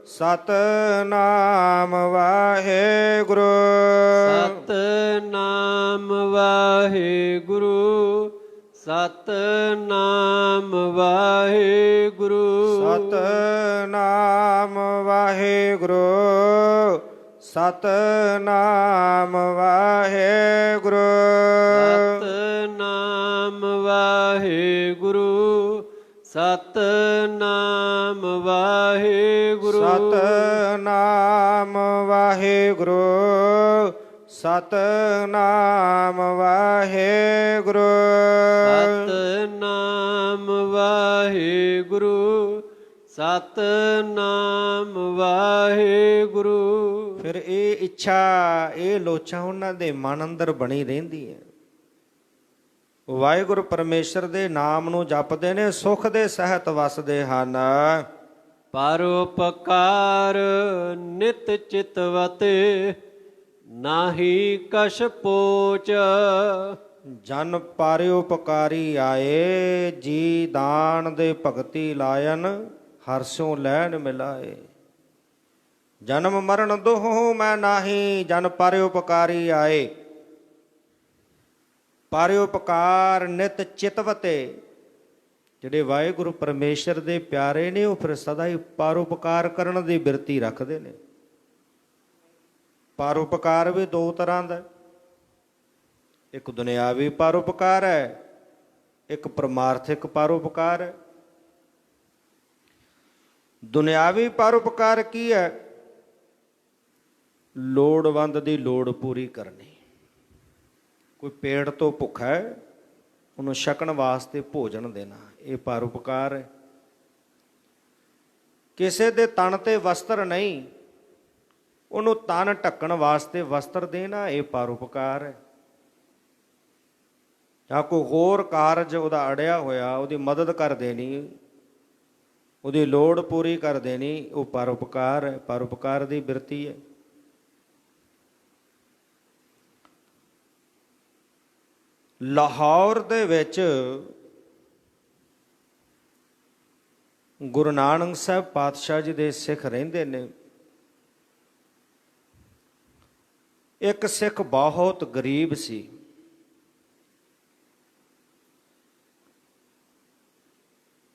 ਸਤਿਨਾਮ ਵਾਹਿਗੁਰੂ, ਸਤਿਨਾਮ ਵਾਹਿਗੁਰੂ, ਸਤਿਨਾਮ ਵਾਹਿਗੁਰੂ, ਸਤਿਨਾਮ ਵਾਹਿਗੁਰੂ, ਸਤਿਨਾਮ ਵਾਹਿਗੁਰੂ, ਸਤਿਨਾਮ ਵਾਹਿਗੁਰੂ, ਸਤਨਾਮ ਵਾਹਿਗੁਰੂ। ਸਤਨਾਮ ਵਾਹਿਗੁਰੂ। ਸਤਨਾਮ ਵਾਹਿਗੁਰੂ। ਸਤਨਾਮ ਵਾਹਿਗੁਰੂ। ਸਤਨਾਮ ਵਾਹਿਗੁਰੂ। ਫਿਰ ਇਹ ਇੱਛਾ, ਇਹ ਲੋਚਾ ਉਹਨਾਂ ਦੇ ਮਨ ਅੰਦਰ ਬਣੀ ਰਹਿੰਦੀ ਹੈ। ਵਾਹਿਗੁਰੂ ਪਰਮੇਸ਼ਰ ਦੇ ਨਾਮ ਨੂੰ ਜਪਦੇ ਨੇ, ਸੁਖ ਦੇ ਸਹਿਤ ਵਸਦੇ ਹਨ। ਪਰਉਪਕਾਰ ਨਿਤ ਚਿਤਵਤੇ, ਨਾਹੀ ਕਛ ਪੋਚ। ਜਨ ਪਰਉਪਕਾਰੀ ਆਏ, ਜੀ ਦਾਨ ਦੇ ਭਗਤੀ ਲਾਇਨ, ਹਰਸਿਓ ਲੈਣ ਮਿਲਾਏ। ਜਨਮ ਮਰਨ ਦੁਹੁ ਮੈਂ ਨਾਹੀ, ਜਨ ਪਰਉਪਕਾਰੀ ਆਏ। ਪਰਉਪਕਾਰ ਨਿਤ ਚਿਤਵਤੇ, ਜਿਹੜੇ ਵਾਹਿਗੁਰੂ ਪਰਮੇਸ਼ਰ ਦੇ ਪਿਆਰੇ ਨੇ, ਉਹ ਫਿਰ ਸਦਾ ਹੀ ਪਰਉਪਕਾਰ ਕਰਨ ਦੀ ਬਿਰਤੀ ਰੱਖਦੇ ਨੇ। ਪਰਉਪਕਾਰ ਵੀ ਦੋ ਤਰ੍ਹਾਂ ਦਾ, ਇੱਕ ਦੁਨਿਆਵੀ ਪਰਉਪਕਾਰ ਹੈ, ਇੱਕ ਪਰਮਾਰਥਿਕ ਪਰਉਪਕਾਰ ਹੈ। ਦੁਨਿਆਵੀ ਪਰਉਪਕਾਰ ਕੀ ਹੈ? ਲੋੜਵੰਦ ਦੀ ਲੋੜ ਪੂਰੀ ਕਰਨੀ। ਕੋਈ ਪੇਟ ਤੋਂ ਭੁੱਖਾ ਹੈ, ਉਹਨੂੰ ਛਕਣ ਵਾਸਤੇ ਭੋਜਨ ਦੇਣਾ, ਇਹ ਪਰਉਪਕਾਰ ਹੈ। ਕਿਸੇ ਦੇ ਤਨ ਤੇ ਵਸਤਰ ਨਹੀਂ, ਉਹਨੂੰ ਤਨ ਢੱਕਣ ਵਾਸਤੇ ਵਸਤਰ ਦੇਣਾ, ਇਹ ਪਰਉਪਕਾਰ ਹੈ। ਜਾਂ ਕੋਈ ਹੋਰ ਕਾਰਜ ਉਹਦਾ ਅੜਿਆ ਹੋਇਆ, ਉਹਦੀ ਮਦਦ ਕਰ ਦੇਣੀ, ਉਹਦੀ ਲੋੜ ਪੂਰੀ ਕਰ ਦੇਣੀ, ਉਹ ਪਰਉਪਕਾਰ ਹੈ, ਪਰਉਪਕਾਰ ਦੀ ਬਿਰਤੀ ਹੈ। ਲਾਹੌਰ ਦੇ ਵਿੱਚ ਗੁਰੂ ਨਾਨਕ ਸਾਹਿਬ ਪਾਤਸ਼ਾਹ ਜੀ ਦੇ ਸਿੱਖ ਰਹਿੰਦੇ ਨੇ। ਇੱਕ ਸਿੱਖ ਬਹੁਤ ਗਰੀਬ ਸੀ।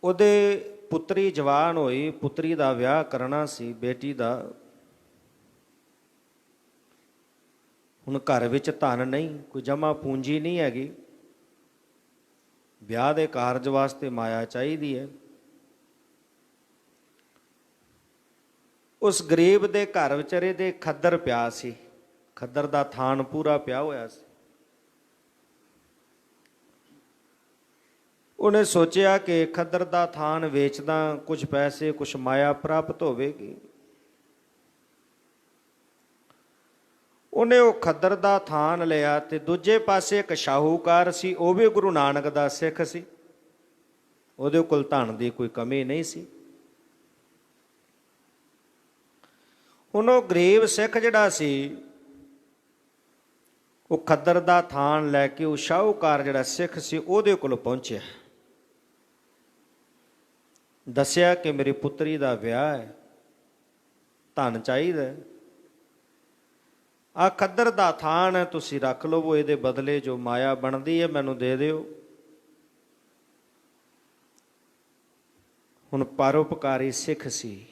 ਉਹਦੇ ਪੁੱਤਰੀ ਜਵਾਨ ਹੋਈ, ਪੁੱਤਰੀ ਦਾ ਵਿਆਹ ਕਰਨਾ ਸੀ, ਬੇਟੀ ਦਾ। ਹੁਣ ਘਰ ਵਿੱਚ ਧਨ ਨਹੀਂ, ਕੋਈ ਜਮ੍ਹਾਂ ਪੂੰਜੀ ਨਹੀਂ ਹੈਗੀ, ਵਿਆਹ ਦੇ ਕਾਰਜ ਵਾਸਤੇ ਮਾਇਆ ਚਾਹੀਦੀ ਹੈ। ਉਸ ਗਰੀਬ ਦੇ ਘਰ ਵਿਚਾਰੇ ਦੇ ਖੱਦਰ ਪਿਆ ਸੀ, ਖੱਦਰ ਦਾ ਥਾਨ ਪੂਰਾ ਪਿਆ ਹੋਇਆ ਸੀ। ਉਹਨੇ ਸੋਚਿਆ ਕਿ ਖੱਦਰ ਦਾ ਥਾਨ ਵੇਚਦਾ, ਕੁਝ ਪੈਸੇ ਕੁਝ ਮਾਇਆ ਪ੍ਰਾਪਤ ਹੋਵੇਗੀ। ਉਹਨੇ ਉਹ ਖੱਦਰ ਦਾ ਥਾਨ ਲਿਆ, ਤੇ ਦੂਜੇ ਪਾਸੇ ਇੱਕ ਸ਼ਾਹੂਕਾਰ ਸੀ, ਉਹ ਵੀ ਗੁਰੂ ਨਾਨਕ ਦਾ ਸਿੱਖ ਸੀ। ਉਹਦੇ ਕੋਲ ਧਨ ਦੀ ਕੋਈ ਕਮੀ ਨਹੀਂ ਸੀ। ਹੁਣ ਉਹ ਗਰੀਬ ਸਿੱਖ ਜਿਹੜਾ ਸੀ, ਉਹ ਖੱਦਰ ਦਾ ਥਾਨ ਲੈ ਕੇ ਉਹ ਸ਼ਾਹੂਕਾਰ ਜਿਹੜਾ ਸਿੱਖ ਸੀ ਉਹਦੇ ਕੋਲ ਪਹੁੰਚਿਆ। ਦੱਸਿਆ ਕਿ ਮੇਰੀ ਪੁੱਤਰੀ ਦਾ ਵਿਆਹ ਹੈ, ਧਨ ਚਾਹੀਦਾ, ਆਹ ਖੱਦਰ ਦਾ ਥਾਨ ਹੈ, ਤੁਸੀਂ ਰੱਖ ਲਵੋ, ਇਹਦੇ ਬਦਲੇ ਜੋ ਮਾਇਆ ਬਣਦੀ ਹੈ ਮੈਨੂੰ ਦੇ ਦਿਓ। ਹੁਣ ਪਰਉਪਕਾਰੀ ਸਿੱਖ ਸੀ,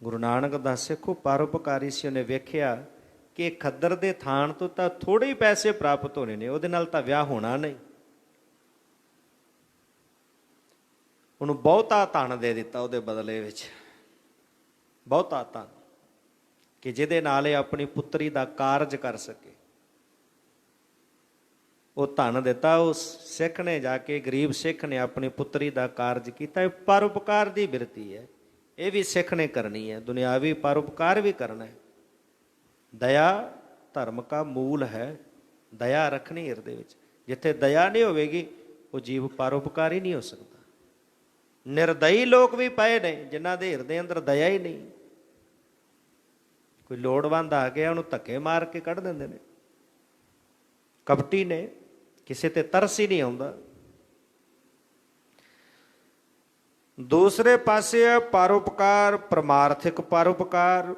ਗੁਰੂ ਨਾਨਕ ਦਾ ਸਿੱਖ, ਉਹ ਪਰਉਪਕਾਰੀ ਸੀ। ਉਹਨੇ ਵੇਖਿਆ ਕਿ ਖੱਦਰ ਦੇ ਥਾਨ ਤੋਂ ਤਾਂ ਥੋੜੇ ਹੀ ਪੈਸੇ ਪ੍ਰਾਪਤ ਹੋਣੇ ਨੇ, ਉਹਦੇ ਨਾਲ ਤਾਂ ਵਿਆਹ ਹੋਣਾ ਨਹੀਂ। ਉਹਨੂੰ ਬਹੁਤਾ ਧਨ ਦੇ ਦਿੱਤਾ ਉਹਦੇ ਬਦਲੇ ਵਿੱਚ, ਬਹੁਤਾ ਧਨ, ਕਿ ਜਿਹਦੇ ਨਾਲ ਇਹ ਆਪਣੀ ਪੁੱਤਰੀ ਦਾ ਕਾਰਜ ਕਰ ਸਕੇ। ਉਹ ਧਨ ਦਿੱਤਾ। ਉਸ ਸਿੱਖ ਨੇ ਜਾ ਕੇ, ਗਰੀਬ ਸਿੱਖ ਨੇ ਆਪਣੀ ਪੁੱਤਰੀ ਦਾ ਕਾਰਜ ਕੀਤਾ। ਇਹ ਪਰਉਪਕਾਰ ਦੀ ਬਿਰਤੀ ਹੈ, ਇਹ ਵੀ ਸਿੱਖ ਨੇ ਕਰਨੀ ਹੈ। ਦੁਨਿਆਵੀ ਪਰਉਪਕਾਰ ਵੀ ਕਰਨਾ ਹੈ। ਦਇਆ ਧਰਮ ਕਾ ਮੂਲ ਹੈ, ਦਇਆ ਰੱਖਣੀ ਹਿਰਦੇ ਵਿੱਚ। ਜਿੱਥੇ ਦਇਆ ਨਹੀਂ ਹੋਵੇਗੀ, ਉਹ ਜੀਵ ਪਰਉਪਕਾਰੀ ਨਹੀਂ ਹੋ ਸਕਦਾ। ਨਿਰਦਈ ਲੋਕ ਵੀ ਪਏ ਨੇ, ਜਿਨ੍ਹਾਂ ਦੇ ਹਿਰਦੇ ਅੰਦਰ ਦਇਆ ਹੀ ਨਹੀਂ। ਕੋਈ ਲੋੜਵੰਦ ਆ ਗਿਆ, ਉਹਨੂੰ ਧੱਕੇ ਮਾਰ ਕੇ ਕੱਢ ਦਿੰਦੇ ਨੇ। ਕਪਟੀ ਨੇ, ਕਿਸੇ ਤੇ ਤਰਸ ਹੀ ਨਹੀਂ ਆਉਂਦਾ। ਦੂਸਰੇ ਪਾਸੇ ਹੈ ਪਰਉਪਕਾਰ, ਪਰਮਾਰਥਿਕ ਪਰਉਪਕਾਰ।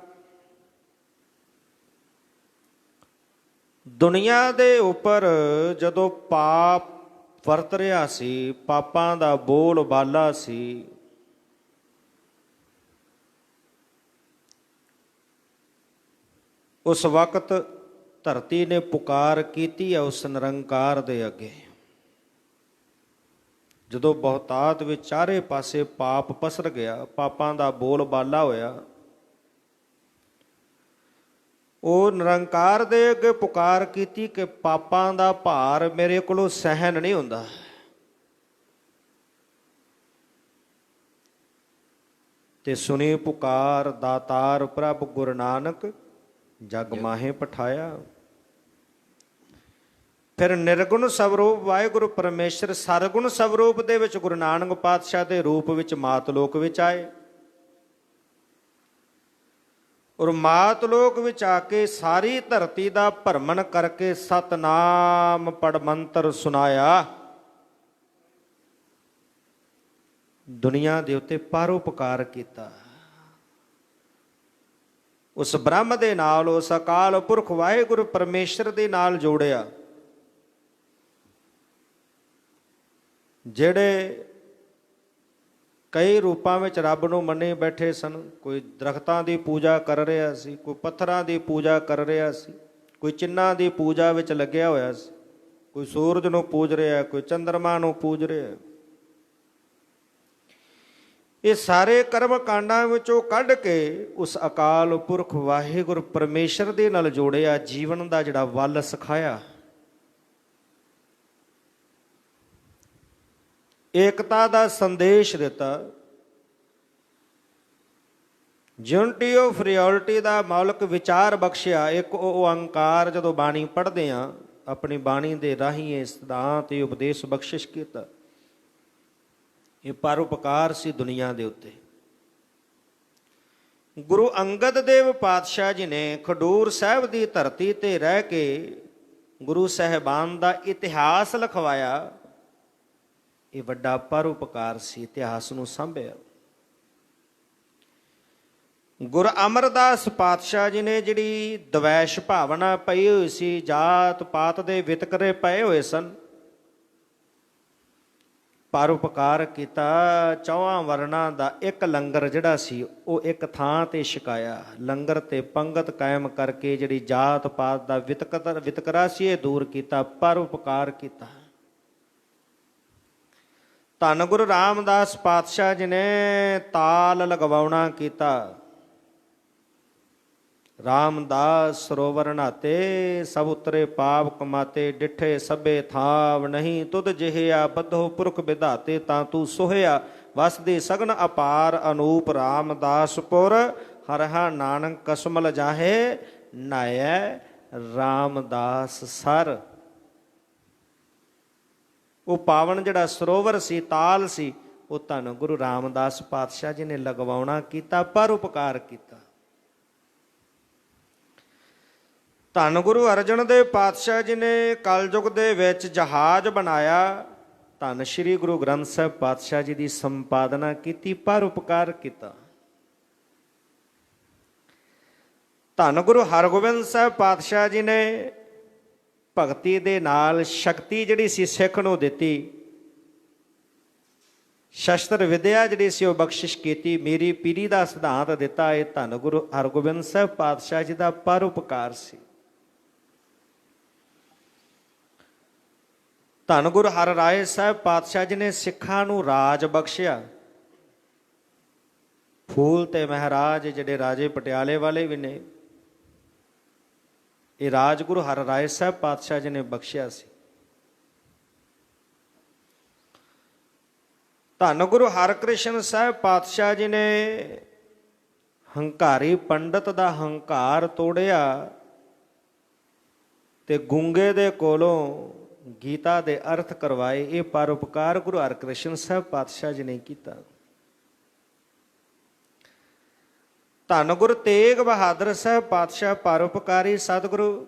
ਦੁਨੀਆ ਦੇ ਉੱਪਰ ਜਦੋਂ ਪਾਪ ਵਰਤ ਰਿਹਾ ਸੀ, ਪਾਪਾਂ ਦਾ ਬੋਲ ਬਾਲਾ ਸੀ, ਉਸ ਵਕਤ ਧਰਤੀ ਨੇ ਪੁਕਾਰ ਕੀਤੀ ਹੈ ਉਸ ਨਿਰੰਕਾਰ ਦੇ ਅੱਗੇ। ਜਦੋਂ ਬਹੁਤਾਤ ਵਿੱਚ ਚਾਰੇ ਪਾਸੇ ਪਾਪ ਪਸਰ ਗਿਆ, ਪਾਪਾਂ ਦਾ ਬੋਲ ਬਾਲਾ ਹੋਇਆ, ਉਹ ਨਿਰੰਕਾਰ ਦੇ ਅੱਗੇ ਪੁਕਾਰ ਕੀਤੀ ਕਿ ਪਾਪਾਂ ਦਾ ਭਾਰ ਮੇਰੇ ਕੋਲੋਂ ਸਹਿਨ ਨਹੀਂ ਹੁੰਦਾ। ਤੇ ਸੁਣੀ ਪੁਕਾਰ ਦਾਤਾਰ ਪ੍ਰਭ ਗੁਰੂ ਨਾਨਕ ਜਗ ਮਾਹੇ ਪਠਾਇਆ। ਫਿਰ ਨਿਰਗੁਣ ਸਵਰੂਪ ਵਾਹਿਗੁਰੂ ਪਰਮੇਸ਼ਰ ਸਰਗੁਣ ਸਵਰੂਪ ਦੇ ਵਿੱਚ ਗੁਰੂ ਨਾਨਕ ਪਾਤਸ਼ਾਹ ਦੇ ਰੂਪ ਵਿੱਚ ਮਾਤਲੋਕ ਵਿੱਚ ਆਏ, ਔਰ ਮਾਤਲੋਕ ਵਿੱਚ ਆ ਕੇ ਸਾਰੀ ਧਰਤੀ ਦਾ ਭਰਮਣ ਕਰਕੇ ਸਤਨਾਮ ਪੜ ਮੰਤਰ ਸੁਨਾਇਆ। ਦੁਨੀਆ ਦੇ ਉੱਤੇ ਪਰਉਪਕਾਰ ਕੀਤਾ। ਉਸ ਬ੍ਰਹਮ ਦੇ ਨਾਲ, ਉਸ ਅਕਾਲ ਪੁਰਖ ਵਾਹਿਗੁਰੂ ਪਰਮੇਸ਼ਰ ਦੇ ਨਾਲ ਜੋੜਿਆ, ਜਿਹੜੇ ਕਈ ਰੂਪਾਂ ਵਿੱਚ ਰੱਬ ਨੂੰ ਮੰਨੇ ਬੈਠੇ ਸਨ। ਕੋਈ ਦਰਖਤਾਂ ਦੀ ਪੂਜਾ ਕਰ ਰਿਹਾ ਸੀ, ਕੋਈ ਪੱਥਰਾਂ ਦੀ ਪੂਜਾ ਕਰ ਰਿਹਾ ਸੀ, ਕੋਈ ਚਿੰਨ੍ਹਾਂ ਦੀ ਪੂਜਾ ਵਿੱਚ ਲੱਗਿਆ ਹੋਇਆ ਸੀ, ਕੋਈ ਸੂਰਜ ਨੂੰ ਪੂਜ ਰਿਹਾ, ਕੋਈ ਚੰਦਰਮਾ ਨੂੰ ਪੂਜ ਰਿਹਾ। ਇਹ ਸਾਰੇ ਕਰਮ ਕਾਂਡਾਂ ਵਿੱਚੋਂ ਕੱਢ ਕੇ ਉਸ ਅਕਾਲ ਪੁਰਖ ਵਾਹਿਗੁਰੂ ਪਰਮੇਸ਼ਰ ਦੇ ਨਾਲ ਜੋੜਿਆ, ਜੀਵਨ ਦਾ ਜਿਹੜਾ ਵੱਲ ਸਿਖਾਇਆ, ਏਕਤਾ ਦਾ ਸੰਦੇਸ਼ ਦਿੱਤਾ, ਯੂਨਿਟੀ ਆਫ ਰਿਐਲਿਟੀ ਦਾ ਮੌਲਿਕ ਵਿਚਾਰ ਬਖਸ਼ਿਆ। ਇੱਕ ਓਅੰਕਾਰ ਜਦੋਂ ਬਾਣੀ ਪੜ੍ਹਦੇ ਹਾਂ, ਆਪਣੀ ਬਾਣੀ ਦੇ ਰਾਹੀਂ ਇਹ ਸਿਧਾਂਤ ਤੇ ਉਪਦੇਸ਼ ਬਖਸ਼ਿਸ਼ ਕੀਤਾ। ਇਹ ਪਰਉਪਕਾਰ ਸੀ ਦੁਨੀਆ ਦੇ ਉੱਤੇ। ਗੁਰੂ ਅੰਗਦ ਦੇਵ ਪਾਤਸ਼ਾਹ ਜੀ ਨੇ ਖਡੂਰ ਸਾਹਿਬ ਦੀ ਧਰਤੀ ਤੇ ਰਹਿ ਕੇ ਗੁਰੂ ਸਾਹਿਬਾਨ ਦਾ ਇਤਿਹਾਸ ਲਿਖਵਾਇਆ। ਇਹ ਵੱਡਾ ਪਰਉਪਕਾਰ ਸੀ, ਇਤਿਹਾਸ ਨੂੰ ਸਾਂਭਿਆ। ਗੁਰੂ ਅਮਰਦਾਸ ਪਾਤਸ਼ਾਹ ਜੀ ਨੇ ਜਿਹੜੀ ਦਵੈਸ਼ ਭਾਵਨਾ ਪਈ ਹੋਈ ਸੀ, ਜਾਤ ਪਾਤ ਦੇ ਵਿਤਕਰੇ ਪਏ ਹੋਏ ਸਨ, ਪਰਉਪਕਾਰ ਕੀਤਾ। ਚੌਹਾਂ ਵਰਨਾਂ ਦਾ ਇੱਕ ਲੰਗਰ ਜਿਹੜਾ ਸੀ ਉਹ ਇੱਕ ਥਾਂ ਤੇ ਛਕਾਇਆ। ਲੰਗਰ ਤੇ ਪੰਗਤ ਕਾਇਮ ਕਰਕੇ ਜਿਹੜੀ ਜਾਤ ਪਾਤ ਦਾ ਵਿਤਕਰਾ ਸੀ ਇਹ ਦੂਰ ਕੀਤਾ, ਪਰਉਪਕਾਰ ਕੀਤਾ। ਧੰਨ ਗੁਰੂ ਰਾਮਦਾਸ ਪਾਤਸ਼ਾਹ ਜੀ ਨੇ ਤਾਲ ਲਗਵਾਉਣਾ ਕੀਤਾ। ਰਾਮਦਾਸ ਸਰੋਵਰ ਨਹਾਤੇ, ਸਭ ਉਤਰੇ ਪਾਪ ਕਮਾਤੇ, ਡਿਠੇ ਸਭੇ ਥਾਵ ਨਹੀਂ, ਤੁਧ ਜਿਹਿਆ ਬੱਧੋ ਪੁਰਖ ਵਿਧਾਤੇ, ਤਾਂ ਤੂੰ ਸੋਹਿਆ ਵਸਦੇ ਸਗਨ ਅਪਾਰ ਅਨੂਪ। ਰਾਮਦਾਸਪੁਰ ਹਰਹਾ ਨਾਨਕ ਕਸਮਲ ਜਾਹੇ, ਨਾਇਐ ਰਾਮਦਾਸ ਸਰ। ਉਹ ਪਾਵਨ ਜਿਹੜਾ ਸਰੋਵਰ ਸੀ, ਤਾਲ ਸੀ, ਉਹ ਧੰਨ ਗੁਰੂ ਰਾਮਦਾਸ ਪਾਤਸ਼ਾਹ ਜੀ ਨੇ ਲਗਵਾਉਣਾ ਕੀਤਾ, ਪਰਉਪਕਾਰ ਕੀਤਾ। ਧੰਨ ਗੁਰੂ ਅਰਜਨ ਦੇਵ ਪਾਤਸ਼ਾਹ ਜੀ ਨੇ ਕਲਯੁਗ ਦੇ ਵਿੱਚ ਜਹਾਜ਼ ਬਣਾਇਆ। ਧੰਨ ਸ਼੍ਰੀ ਗੁਰੂ ਗ੍ਰੰਥ ਸਾਹਿਬ ਪਾਤਸ਼ਾਹ ਜੀ ਦੀ ਸੰਪਾਦਨਾ ਕੀਤੀ, ਪਰਉਪਕਾਰ ਕੀਤਾ। ਧੰਨ ਗੁਰੂ ਹਰਗੋਬਿੰਦ ਸਾਹਿਬ ਪਾਤਸ਼ਾਹ ਜੀ ਨੇ ਭਗਤੀ ਦੇ ਨਾਲ ਸ਼ਕਤੀ ਜਿਹੜੀ ਸੀ ਸਿੱਖ ਨੂੰ ਦਿੱਤੀ, ਸ਼ਸਤਰ ਵਿਦਿਆ ਜਿਹੜੀ ਸੀ ਉਹ ਬਖਸ਼ਿਸ਼ ਕੀਤੀ, ਮੀਰੀ ਪੀਰੀ ਦਾ ਸਿਧਾਂਤ ਦਿੱਤਾ। ਇਹ ਧੰਨ ਗੁਰੂ ਹਰਗੋਬਿੰਦ ਸਾਹਿਬ ਪਾਤਸ਼ਾਹ ਜੀ ਦਾ ਪਰਉਪਕਾਰ ਸੀ। ਧੰਨ ਗੁਰੂ ਹਰਿਰਾਏ ਸਾਹਿਬ ਪਾਤਸ਼ਾਹ ਜੀ ਨੇ ਸਿੱਖਾਂ ਨੂੰ ਰਾਜ ਬਖਸ਼ਿਆ। ਫੂਲ ਤੇ ਮਹਾਰਾਜ ਜਿਹੜੇ ਰਾਜੇ ਪਟਿਆਲੇ ਵਾਲੇ ਵੀ ਨੇ, ਇਹ ਰਾਜ ਗੁਰੂ ਹਰਿਰਾਏ ਸਾਹਿਬ ਪਾਤਸ਼ਾਹ ਜੀ ਨੇ ਬਖਸ਼ਿਆ ਸੀ। ਧੰਨ ਗੁਰੂ ਹਰਕ੍ਰਿਸ਼ਨ ਸਾਹਿਬ ਪਾਤਸ਼ਾਹ ਜੀ ਨੇ ਹੰਕਾਰੀ ਪੰਡਤ ਦਾ ਹੰਕਾਰ ਤੋੜਿਆ ਤੇ ਗੂੰਗੇ ਦੇ ਕੋਲੋਂ ਗੀਤਾ ਦੇ ਅਰਥ ਕਰਵਾਏ। ਇਹ ਪਰਉਪਕਾਰ ਗੁਰੂ ਹਰਕ੍ਰਿਸ਼ਨ ਸਾਹਿਬ ਪਾਤਸ਼ਾਹ ਜੀ ਨੇ ਕੀਤਾ। ਧੰਨ ਗੁਰੂ ਤੇਗ ਬਹਾਦਰ ਸਾਹਿਬ ਪਾਤਸ਼ਾਹ ਪਰਉਪਕਾਰੀ ਸਤਿਗੁਰੂ,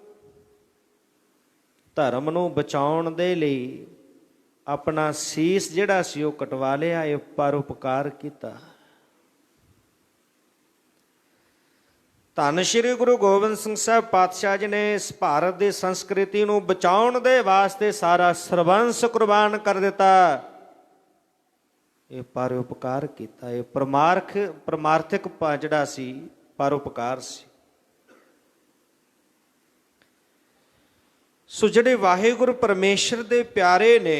ਧਰਮ ਨੂੰ ਬਚਾਉਣ ਦੇ ਲਈ ਆਪਣਾ ਸੀਸ ਜਿਹੜਾ ਸੀ ਉਹ ਕਟਵਾ ਲਿਆ। ਇਹ ਪਰਉਪਕਾਰ ਕੀਤਾ। ਧੰਨ ਸ਼੍ਰੀ ਗੁਰੂ ਗੋਬਿੰਦ ਸਿੰਘ ਸਾਹਿਬ ਪਾਤਸ਼ਾਹ ਜੀ ਨੇ ਇਸ ਭਾਰਤ ਦੀ ਸੰਸਕ੍ਰਿਤੀ ਨੂੰ ਬਚਾਉਣ ਦੇ ਵਾਸਤੇ ਸਾਰਾ ਸਰਬੰਸ ਕੁਰਬਾਨ ਕਰ ਦਿੱਤਾ। ਇਹ ਪਰਉਪਕਾਰ ਕੀਤਾ। ਇਹ ਪਰਮਾਰਥਿਕ ਜਿਹੜਾ ਸੀ ਪਰਉਪਕਾਰ ਸੀ। ਸੋ ਜਿਹੜੇ ਵਾਹਿਗੁਰੂ ਪਰਮੇਸ਼ਰ ਦੇ ਪਿਆਰੇ ਨੇ,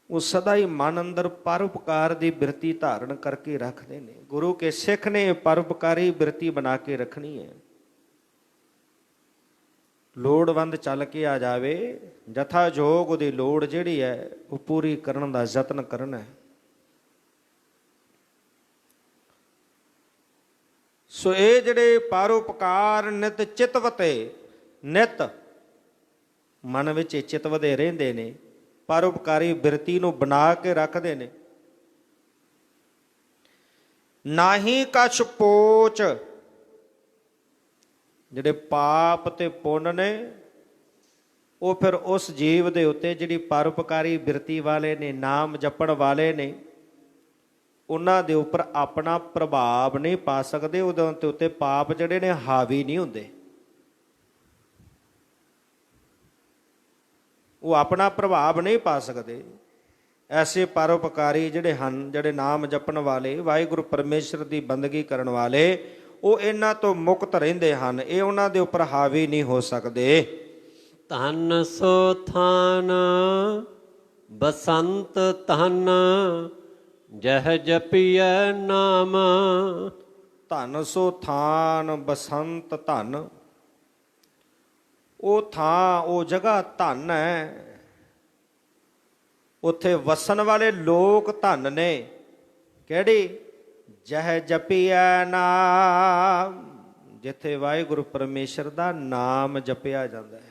ਉਹ ਸਦਾ ਹੀ ਮਨ ਅੰਦਰ ਪਰਉਪਕਾਰ ਦੀ ਬਿਰਤੀ ਧਾਰਨ ਕਰਕੇ ਰੱਖਦੇ ਨੇ। ਗੁਰੂ ਕੇ ਸਿੱਖ ਨੇ ਪਰਉਪਕਾਰੀ ਬਿਰਤੀ ਬਣਾ ਕੇ ਰੱਖਣੀ ਹੈ। ਲੋੜਵੰਦ ਚੱਲ ਕੇ ਆ ਜਾਵੇ, ਜਥਾ ਜੋਗ ਉਹਦੀ ਲੋੜ ਜਿਹੜੀ ਹੈ ਉਹ ਪੂਰੀ ਕਰਨ ਦਾ ਯਤਨ ਕਰਨਾ ਹੈ। ਸੋ ਇਹ ਜਿਹੜੇ ਪਰਉਪਕਾਰ ਨਿਤ ਚਿਤਵਤੇ, ਨਿਤ ਮਨ ਵਿੱਚ ਚਿਤਵਦੇ ਰਹਿੰਦੇ ਨੇ, ਪਰਉਪਕਾਰੀ ਬਿਰਤੀ ਨੂੰ ਬਣਾ ਕੇ ਰੱਖਦੇ ਨੇ। ਨਾਹੀ ਕਛ ਪੋਚ, ਜਿਹੜੇ ਪਾਪ ਤੇ ਪੁੰਨ ਨੇ ਉਹ ਫਿਰ ਉਸ ਜੀਵ ਦੇ ਉੱਤੇ ਜਿਹੜੀ ਪਰਉਪਕਾਰੀ ਬਿਰਤੀ ਵਾਲੇ ਨੇ, ਨਾਮ ਜਪਣ ਵਾਲੇ ਨੇ, ਉਹਨਾਂ ਦੇ ਉੱਪਰ ਆਪਣਾ ਪ੍ਰਭਾਵ ਨਹੀਂ ਪਾ ਸਕਦੇ। ਉਹਦੇ ਉੱਤੇ ਪਾਪ ਜਿਹੜੇ ਨੇ ਹਾਵੀ ਨਹੀਂ ਹੁੰਦੇ, ਉਹ ਆਪਣਾ ਪ੍ਰਭਾਵ ਨਹੀਂ ਪਾ ਸਕਦੇ। ਐਸੇ ਪਰਉਪਕਾਰੀ ਜਿਹੜੇ ਹਨ, ਜਿਹੜੇ ਨਾਮ ਜਪਣ ਵਾਲੇ, ਵਾਹਿਗੁਰੂ ਪਰਮੇਸ਼ਰ ਦੀ ਬੰਦਗੀ ਕਰਨ ਵਾਲੇ, ਉਹ ਇਹਨਾਂ ਤੋਂ ਮੁਕਤ ਰਹਿੰਦੇ ਹਨ। ਇਹ ਉਹਨਾਂ ਦੇ ਉੱਪਰ ਹਾਵੀ ਨਹੀਂ ਹੋ ਸਕਦੇ। ਧਨ ਸੋ ਥਾਨ ਬਸੰਤ ਧਨ, ਜਹ ਜਪੀਐ ਨਾਮ। ਧਨ ਸੋ ਥਾਨ ਬਸੰਤ ਧਨ, ਉਹ ਥਾਂ, ਉਹ ਜਗ੍ਹਾ ਧਨ ਹੈ। ਉੱਥੇ ਵਸਣ ਵਾਲੇ ਲੋਕ ਧਨ ਨੇ। ਕਿਹੜੀ? ਜਹ ਜਪੀਐ ਨਾਮ, ਜਿੱਥੇ ਵਾਹਿਗੁਰੂ ਪਰਮੇਸ਼ਰ ਦਾ ਨਾਮ ਜਪਿਆ ਜਾਂਦਾ ਹੈ।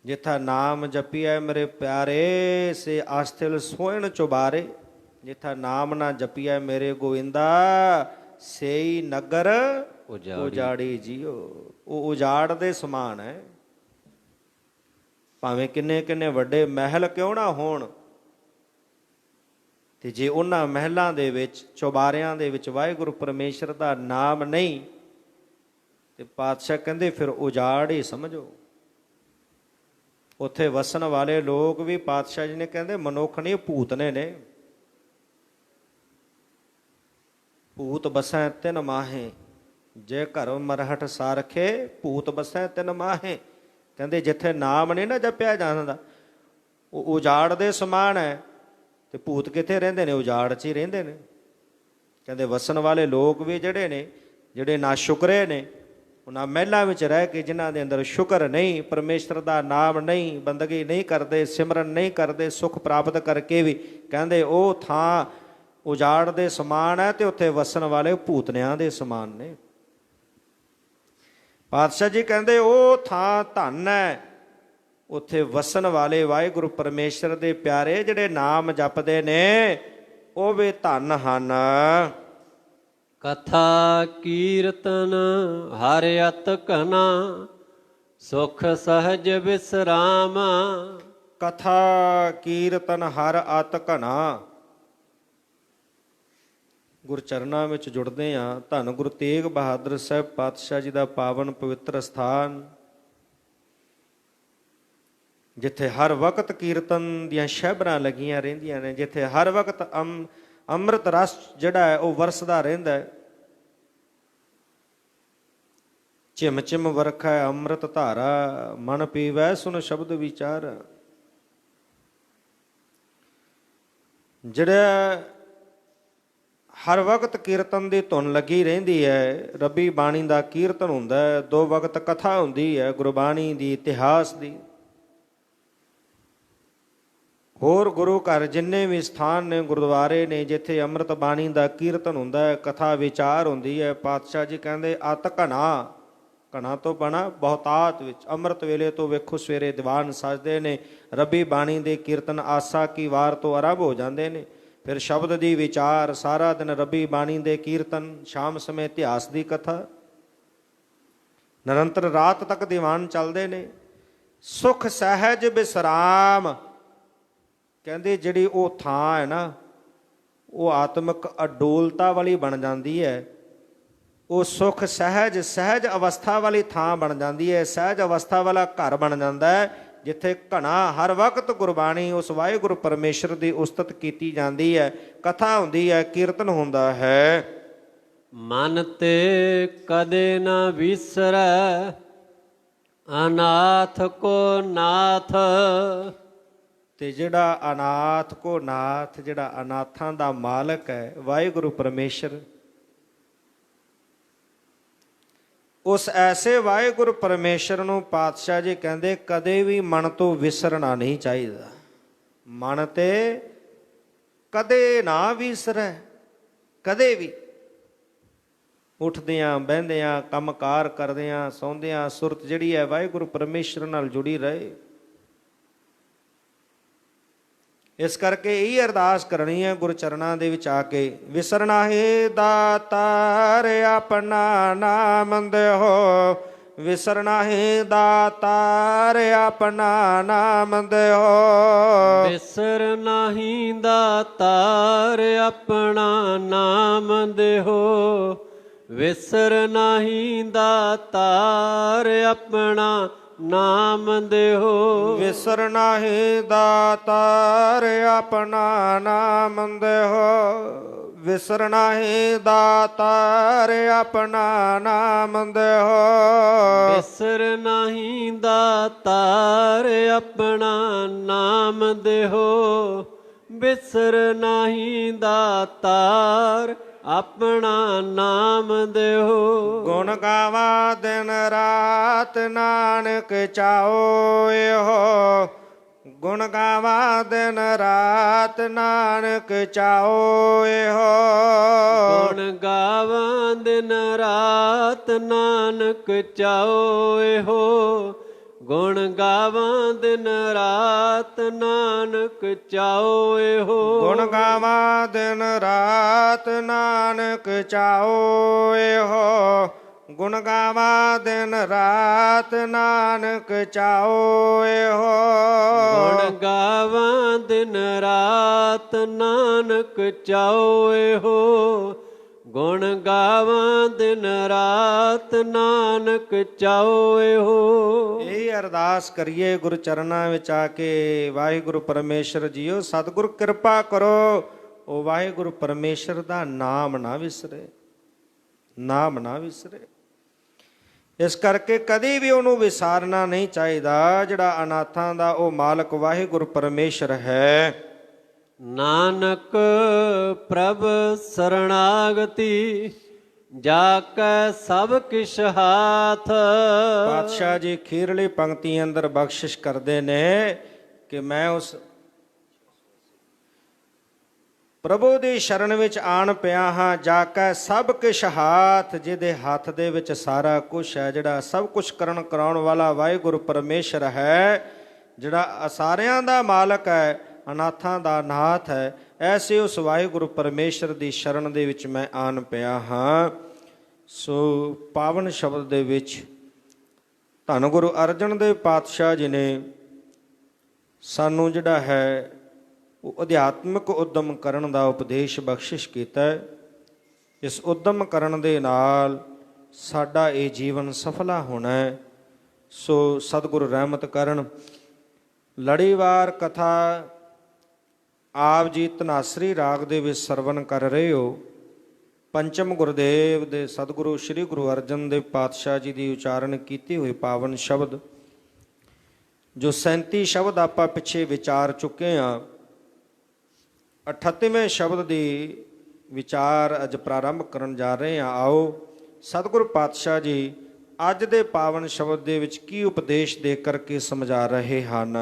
ਜਿੱਥਾ ਨਾਮ ਜਪੀਐ ਮੇਰੇ ਪਿਆਰੇ, ਸੇ ਆਸਥਿਲ ਸੋਇਣ ਚੁਬਾਰੇ। ਜਿੱਥਾ ਨਾਮ ਨਾ ਜਪੀਐ ਮੇਰੇ ਗੋਇੰਦਾ, ਸੇਈ ਨਗਰ ਉਜਾੜੀ ਜੀਓ। ਉਹ ਉਜਾੜ ਦੇ ਸਮਾਨ ਹੈ। ਭਾਵੇਂ ਕਿੰਨੇ ਕਿੰਨੇ ਵੱਡੇ ਮਹਿਲ ਕਿਉਂ ਨਾ ਹੋਣ, ਤੇ ਜੇ ਉਹਨਾਂ ਮਹਿਲਾਂ ਦੇ ਵਿੱਚ, ਚੁਬਾਰਿਆਂ ਦੇ ਵਿੱਚ ਵਾਹਿਗੁਰੂ ਪਰਮੇਸ਼ਰ ਦਾ ਨਾਮ ਨਹੀਂ, ਤੇ ਪਾਤਸ਼ਾਹ ਕਹਿੰਦੇ ਫਿਰ ਉਜਾੜ ਹੀ ਸਮਝੋ। ਉੱਥੇ ਵਸਣ ਵਾਲੇ ਲੋਕ ਵੀ ਪਾਤਸ਼ਾਹ ਜੀ ਨੇ ਕਹਿੰਦੇ ਮਨੁੱਖ ਨਹੀਂ, ਭੂਤ ਨੇ। ਭੂਤ ਬਸੈ ਤਿਨ ਮਾਹੇ, ਜੇ ਘਰ ਮਰਹਟ ਸਾਰਖੇ, ਭੂਤ ਬਸੈ ਤਿਨ ਮਾਹੇ। ਕਹਿੰਦੇ ਜਿੱਥੇ ਨਾਮ ਨਹੀਂ ਨਾ ਜਪਿਆ ਜਾਂਦਾ, ਉਹ ਉਜਾੜ ਦੇ ਸਮਾਨ ਹੈ। ਤੇ ਭੂਤ ਕਿੱਥੇ ਰਹਿੰਦੇ ਨੇ? ਉਜਾੜ 'ਚ ਹੀ ਰਹਿੰਦੇ ਨੇ। ਕਹਿੰਦੇ ਵਸਣ ਵਾਲੇ ਲੋਕ ਵੀ ਜਿਹੜੇ ਨੇ, ਜਿਹੜੇ ਨਾ ਸ਼ੁਕਰੇ ਨੇ, ਉਹਨਾਂ ਮਹਿਲਾਂ ਵਿੱਚ ਰਹਿ ਕੇ ਜਿਨ੍ਹਾਂ ਦੇ ਅੰਦਰ ਸ਼ੁਕਰ ਨਹੀਂ, ਪਰਮੇਸ਼ਰ ਦਾ ਨਾਮ ਨਹੀਂ, ਬੰਦਗੀ ਨਹੀਂ ਕਰਦੇ, ਸਿਮਰਨ ਨਹੀਂ ਕਰਦੇ, ਸੁੱਖ ਪ੍ਰਾਪਤ ਕਰਕੇ ਵੀ, ਕਹਿੰਦੇ ਉਹ ਥਾਂ ਉਜਾੜ ਦੇ ਸਮਾਨ ਹੈ। ਤੇ ਉੱਥੇ ਵਸਣ ਵਾਲੇ ਭੂਤਨਿਆਂ ਦੇ ਸਮਾਨ ਨੇ। ਪਾਤਸ਼ਾਹ ਜੀ ਕਹਿੰਦੇ ਉਹ ਥਾਂ ਧਨ ਹੈ। ਉੱਥੇ ਵਸਣ ਵਾਲੇ ਵਾਹਿਗੁਰੂ ਪਰਮੇਸ਼ਰ ਦੇ ਪਿਆਰੇ ਜਿਹੜੇ ਨਾਮ ਜਪਦੇ ਨੇ, ਉਹ ਵੀ ਧਨ ਹਨ। ਕਥਾ ਕੀਰਤਨ ਹਰਿ ਅਤ ਘਨਾ, ਸੁਖ ਸਹਜ ਵਿਸਰਾਮ। ਕਥਾ ਕੀਰਤਨ ਹਰਿ ਅਤ ਘਨਾ। ਗੁਰਚਰਨਾਂ ਵਿੱਚ ਜੁੜਦੇ ਹਾਂ। ਧੰਨ ਗੁਰੂ ਤੇਗ ਬਹਾਦਰ ਸਾਹਿਬ ਪਾਤਸ਼ਾਹ ਜੀ ਦਾ ਪਾਵਨ ਪਵਿੱਤਰ ਸਥਾਨ, ਜਿੱਥੇ ਹਰ ਵਕਤ ਕੀਰਤਨ ਦੀਆਂ ਸ਼ਹਿਬਰਾਂ ਲੱਗੀਆਂ ਰਹਿੰਦੀਆਂ ਨੇ, ਜਿੱਥੇ ਹਰ ਵਕਤ ਅੰਮ੍ਰਿਤ ਰਸ ਜਿਹੜਾ ਹੈ ਉਹ ਵਰਸਦਾ ਰਹਿੰਦਾ ਹੈ। ਚਿਮ ਚਿਮ ਵਰਖੈ ਅੰਮ੍ਰਿਤ ਧਾਰਾ, ਮਨ ਪੀਵੈ ਸੁਨ ਸ਼ਬਦ ਵਿਚਾਰ। ਜਿਹੜਾ ਹਰ ਵਕਤ ਕੀਰਤਨ ਦੀ ਧੁਨ ਲੱਗੀ ਰਹਿੰਦੀ ਹੈ, ਰੱਬੀ ਬਾਣੀ ਦਾ ਕੀਰਤਨ ਹੁੰਦਾ ਹੈ, 2 ਵਕਤ ਕਥਾ ਹੁੰਦੀ ਹੈ ਗੁਰਬਾਣੀ ਦੀ, ਇਤਿਹਾਸ ਦੀ। ਹੋਰ ਗੁਰੂ ਘਰ ਜਿੰਨੇ ਵੀ ਸਥਾਨ ਨੇ, ਗੁਰਦੁਆਰੇ ਨੇ, ਜਿੱਥੇ ਅੰਮ੍ਰਿਤ ਬਾਣੀ ਦਾ ਕੀਰਤਨ ਹੁੰਦਾ ਹੈ, ਕਥਾ ਵਿਚਾਰ ਹੁੰਦੀ ਹੈ, ਪਾਤਸ਼ਾਹ ਜੀ ਕਹਿੰਦੇ ਅਤ ਘਣਾ, ਘਣਾ ਤੋਂ ਬਣਾ ਬਹੁਤਾਤ ਵਿੱਚ। ਅੰਮ੍ਰਿਤ ਵੇਲੇ ਤੋਂ ਵੇਖੋ ਸਵੇਰੇ ਦੀਵਾਨ ਸਜਦੇ ਨੇ, ਰੱਬੀ ਬਾਣੀ ਦੇ ਕੀਰਤਨ ਆਸਾ ਕੀ ਵਾਰ ਤੋਂ ਆਰੰਭ ਹੋ ਜਾਂਦੇ ਨੇ। ਫਿਰ ਸ਼ਬਦ ਦੀ ਵਿਚਾਰ, ਸਾਰਾ ਦਿਨ ਰੱਬੀ ਬਾਣੀ ਦੇ ਕੀਰਤਨ, ਸ਼ਾਮ ਸਮੇਂ ਇਤਿਹਾਸ ਦੀ ਕਥਾ, ਨਿਰੰਤਰ ਰਾਤ ਤੱਕ ਦੀਵਾਨ ਚੱਲਦੇ ਨੇ। ਸੁਖ ਸਹਿਜ ਵਿਸਰਾਮ, ਕਹਿੰਦੇ ਜਿਹੜੀ ਉਹ ਥਾਂ ਹੈ ਨਾ, ਉਹ ਆਤਮਿਕ ਅਡੋਲਤਾ ਵਾਲੀ ਬਣ ਜਾਂਦੀ ਹੈ। ਉਹ ਸੁਖ ਸਹਿਜ, ਸਹਿਜ ਅਵਸਥਾ ਵਾਲੀ ਥਾਂ ਬਣ ਜਾਂਦੀ ਹੈ, ਸਹਿਜ ਅਵਸਥਾ ਵਾਲਾ ਘਰ ਬਣ ਜਾਂਦਾ ਹੈ, ਜਿੱਥੇ ਘਣਾ ਹਰ ਵਕਤ ਗੁਰਬਾਣੀ, ਉਸ ਵਾਹਿਗੁਰੂ ਪਰਮੇਸ਼ਰ ਦੀ ਉਸਤਤ ਕੀਤੀ ਜਾਂਦੀ ਹੈ, ਕਥਾ ਹੁੰਦੀ ਹੈ, ਕੀਰਤਨ ਹੁੰਦਾ ਹੈ। ਮਨ ਤੇ ਕਦੇ ਨਾ ਵਿਸਰੈ, ਅਨਾਥ ਕੋ ਨਾਥ। ਤੇ ਜਿਹੜਾ ਅਨਾਥ ਕੋ ਨਾਥ, ਜਿਹੜਾ ਅਨਾਥਾਂ ਦਾ ਮਾਲਕ ਹੈ ਵਾਹਿਗੁਰੂ ਪਰਮੇਸ਼ਰ, ਉਸ ਐਸੇ ਵਾਹਿਗੁਰੂ ਪਰਮੇਸ਼ਰ ਨੂੰ ਪਾਤਸ਼ਾਹ ਜੀ ਕਹਿੰਦੇ ਕਦੇ ਵੀ ਮਨ ਤੋਂ ਵਿਸਰਨਾ ਨਹੀਂ ਚਾਹੀਦਾ। ਮਨ ਤੇ ਕਦੇ ਨਾ ਵਿਸਰੈ, ਕਦੇ ਵੀ ਉੱਠਦਿਆਂ ਬਹਿੰਦਿਆਂ ਕੰਮਕਾਰ ਕਰਦਿਆਂ ਸੌਂਦਿਆਂ ਸੁਰਤ ਜਿਹੜੀ ਹੈ ਵਾਹਿਗੁਰੂ ਪਰਮੇਸ਼ਰ ਨਾਲ ਜੁੜੀ ਰਹੇ। ਇਸ ਕਰਕੇ ਇਹ ਅਰਦਾਸ ਕਰਨੀ ਹੈ ਗੁਰਚਰਨਾਂ ਦੇ ਵਿੱਚ ਆ ਕੇ, ਵਿਸਰਨਾ ਹੈ ਦਾਤਾਰ ਆਪਣਾ ਨਾਮ ਦਿਓ, ਵਿਸਰਨਾ ਹੈ ਦਾਤਾਰ ਆਪਣਾ ਨਾਮ ਦਿਓ, ਵਿਸਰ ਨਾਹੀ ਦਾਤਾਰ ਆਪਣਾ ਨਾਮ ਦਿਓ, ਵਿਸਰ ਨਾਹੀ ਦਾਤਾਰ ਆਪਣਾ ਨਾਮ ਦਿਓ, ਵਿਸਰਨਾ ਹੈ ਦਾਤਾਰ ਆਪਣਾ ਨਾਮ ਦਿਓ, ਵਿਸਰਨਾ ਹੈ ਦਾਤਾਰ ਆਪਣਾ ਨਾਮ ਦਿਓ, ਵਿਸਰ ਨਾਹੀ ਦਾਤਾਰ ਆਪਣਾ ਨਾਮ ਦਿਓ, ਵਿਸਰ ਨਾਹੀ ਦਾਤਾਰ ਆਪਣਾ ਨਾਮ ਦਿਓ, ਗੁਣ ਗਾਵਾਂ ਦਿਨ ਰਾਤ ਨਾਨਕ ਚਾਓ ਇਹੋ, ਗੁਣ ਗਾਵਾਂ ਦਿਨ ਰਾਤ ਨਾਨਕ ਚਾਓ ਇਹੋ, ਗੁਣ ਗਾਵਾਂ ਦਿਨ ਰਾਤ ਨਾਨਕ ਚਾਓ ਇਹੋ, ਗੁਣ ਗਾਵਾਂ ਦਿਨ ਰਾਤ ਨਾਨਕ ਚਾਓ ਇਹੋ, ਗੁਣ ਗਾਵਾਂ ਦਿਨ ਰਾਤ ਨਾਨਕ ਚਾਓ ਇਹੋ, ਗੁਣ ਗਾਵਾਂ ਦਿਨ ਰਾਤ ਨਾਨਕ ਚਾਓ ਇਹੋ, ਗੁਣ ਗਾਵਾਂ ਦਿਨ ਰਾਤ ਨਾਨਕ ਚਾਓ ਇਹੋ, ਗੁਣ ਗਾਵਾਂ ਦਿਨ ਰਾਤ ਨਾਨਕ ਚਾਓ ਇਹੋ। ਇਹ ਅਰਦਾਸ ਕਰੀਏ ਗੁਰਚਰਨਾਂ ਵਿੱਚ ਆ ਕੇ, ਵਾਹਿਗੁਰੂ ਪਰਮੇਸ਼ਰ ਜੀਓ ਸਤਿਗੁਰ ਕਿਰਪਾ ਕਰੋ, ਉਹ ਵਾਹਿਗੁਰੂ ਪਰਮੇਸ਼ਰ ਦਾ ਨਾਮ ਨਾ ਵਿਸਰੇ, ਨਾਮ ਨਾ ਵਿਸਰੇ। ਇਸ ਕਰਕੇ ਕਦੇ ਵੀ ਉਹਨੂੰ ਵਿਸਾਰਨਾ ਨਹੀਂ ਚਾਹੀਦਾ। ਜਿਹੜਾ ਅਨਾਥਾਂ ਦਾ ਉਹ ਮਾਲਕ ਵਾਹਿਗੁਰੂ ਪਰਮੇਸ਼ਰ ਹੈ। ਨਾਨਕ ਪ੍ਰਭ ਸਰਣਾਗਤੀ ਜਾ ਕੈ ਸਭ ਕਿਛ ਹਾਥ। ਪਾਤਸ਼ਾਹ ਜੀ ਖੀਰਲੀ ਪੰਕਤੀ ਅੰਦਰ ਬਖਸ਼ਿਸ਼ ਕਰਦੇ ਨੇ ਕਿ ਮੈਂ ਉਸ ਪ੍ਰਭੂ ਦੀ ਸ਼ਰਨ ਵਿੱਚ ਆਣ ਪਿਆ ਹਾਂ। ਜਾ ਕੇ ਸਭ ਕੁਛ ਹਾਥ, ਜਿਹਦੇ ਹੱਥ ਦੇ ਵਿੱਚ ਸਾਰਾ ਕੁਛ ਹੈ, ਜਿਹੜਾ ਸਭ ਕੁਛ ਕਰਨ ਕਰਾਉਣ ਵਾਲਾ ਵਾਹਿਗੁਰੂ ਪਰਮੇਸ਼ਰ ਹੈ, ਜਿਹੜਾ ਸਾਰਿਆਂ ਦਾ ਮਾਲਕ ਹੈ, ਅਨਾਥਾਂ ਦਾ ਨਾਥ ਹੈ। ਐਸੇ ਉਸ ਵਾਹਿਗੁਰੂ ਪਰਮੇਸ਼ਰ ਦੀ ਸ਼ਰਨ ਦੇ ਵਿੱਚ ਮੈਂ ਆਣ ਪਿਆ ਹਾਂ। ਸੋ ਪਾਵਨ ਸ਼ਬਦ ਦੇ ਵਿੱਚ ਧੰਨ ਗੁਰੂ ਅਰਜਨ ਦੇਵ ਪਾਤਸ਼ਾਹ ਜੀ ਨੇ ਸਾਨੂੰ ਜਿਹੜਾ ਹੈ ਉਹ ਅਧਿਆਤਮਿਕ ਉਦਮ ਕਰਨ ਦਾ ਉਪਦੇਸ਼ ਬਖਸ਼ਿਸ਼ ਕੀਤਾ ਹੈ। ਇਸ ਉਦਮ ਕਰਨ ਦੇ ਨਾਲ ਸਾਡਾ ਇਹ ਜੀਵਨ ਸਫਲਾ ਹੋਣਾ ਹੈ। ਸੋ ਸਤਿਗੁਰੂ ਰਹਿਮਤ ਕਰਨ। ਲੜੀਵਾਰ ਕਥਾ ਆਪ ਜੀ ਧਨਾਸਰੀ ਰਾਗ ਦੇ ਵਿੱਚ ਸਰਵਣ ਕਰ ਰਹੇ ਹੋ। ਪੰਚਮ ਗੁਰਦੇਵ ਦੇ ਸਤਿਗੁਰੂ ਸ੍ਰੀ ਗੁਰੂ ਅਰਜਨ ਦੇਵ ਪਾਤਸ਼ਾਹ ਜੀ ਦੀ ਉਚਾਰਨ ਕੀਤੀ ਹੋਈ ਪਾਵਨ ਸ਼ਬਦ, ਜੋ 37 ਸ਼ਬਦ ਆਪਾਂ ਪਿੱਛੇ ਵਿਚਾਰ ਚੁੱਕੇ ਹਾਂ, 38ਵੇਂ ਸ਼ਬਦ ਦੀ ਵਿਚਾਰ ਅੱਜ ਪ੍ਰਾਰੰਭ ਕਰਨ ਜਾ ਰਹੇ ਹਾਂ। ਆਓ ਸਤਿਗੁਰੂ ਪਾਤਸ਼ਾਹ ਜੀ ਅੱਜ ਦੇ ਪਾਵਨ ਸ਼ਬਦ ਦੇ ਵਿੱਚ ਕੀ ਉਪਦੇਸ਼ ਦੇ ਕਰਕੇ ਸਮਝਾ ਰਹੇ ਹਨ।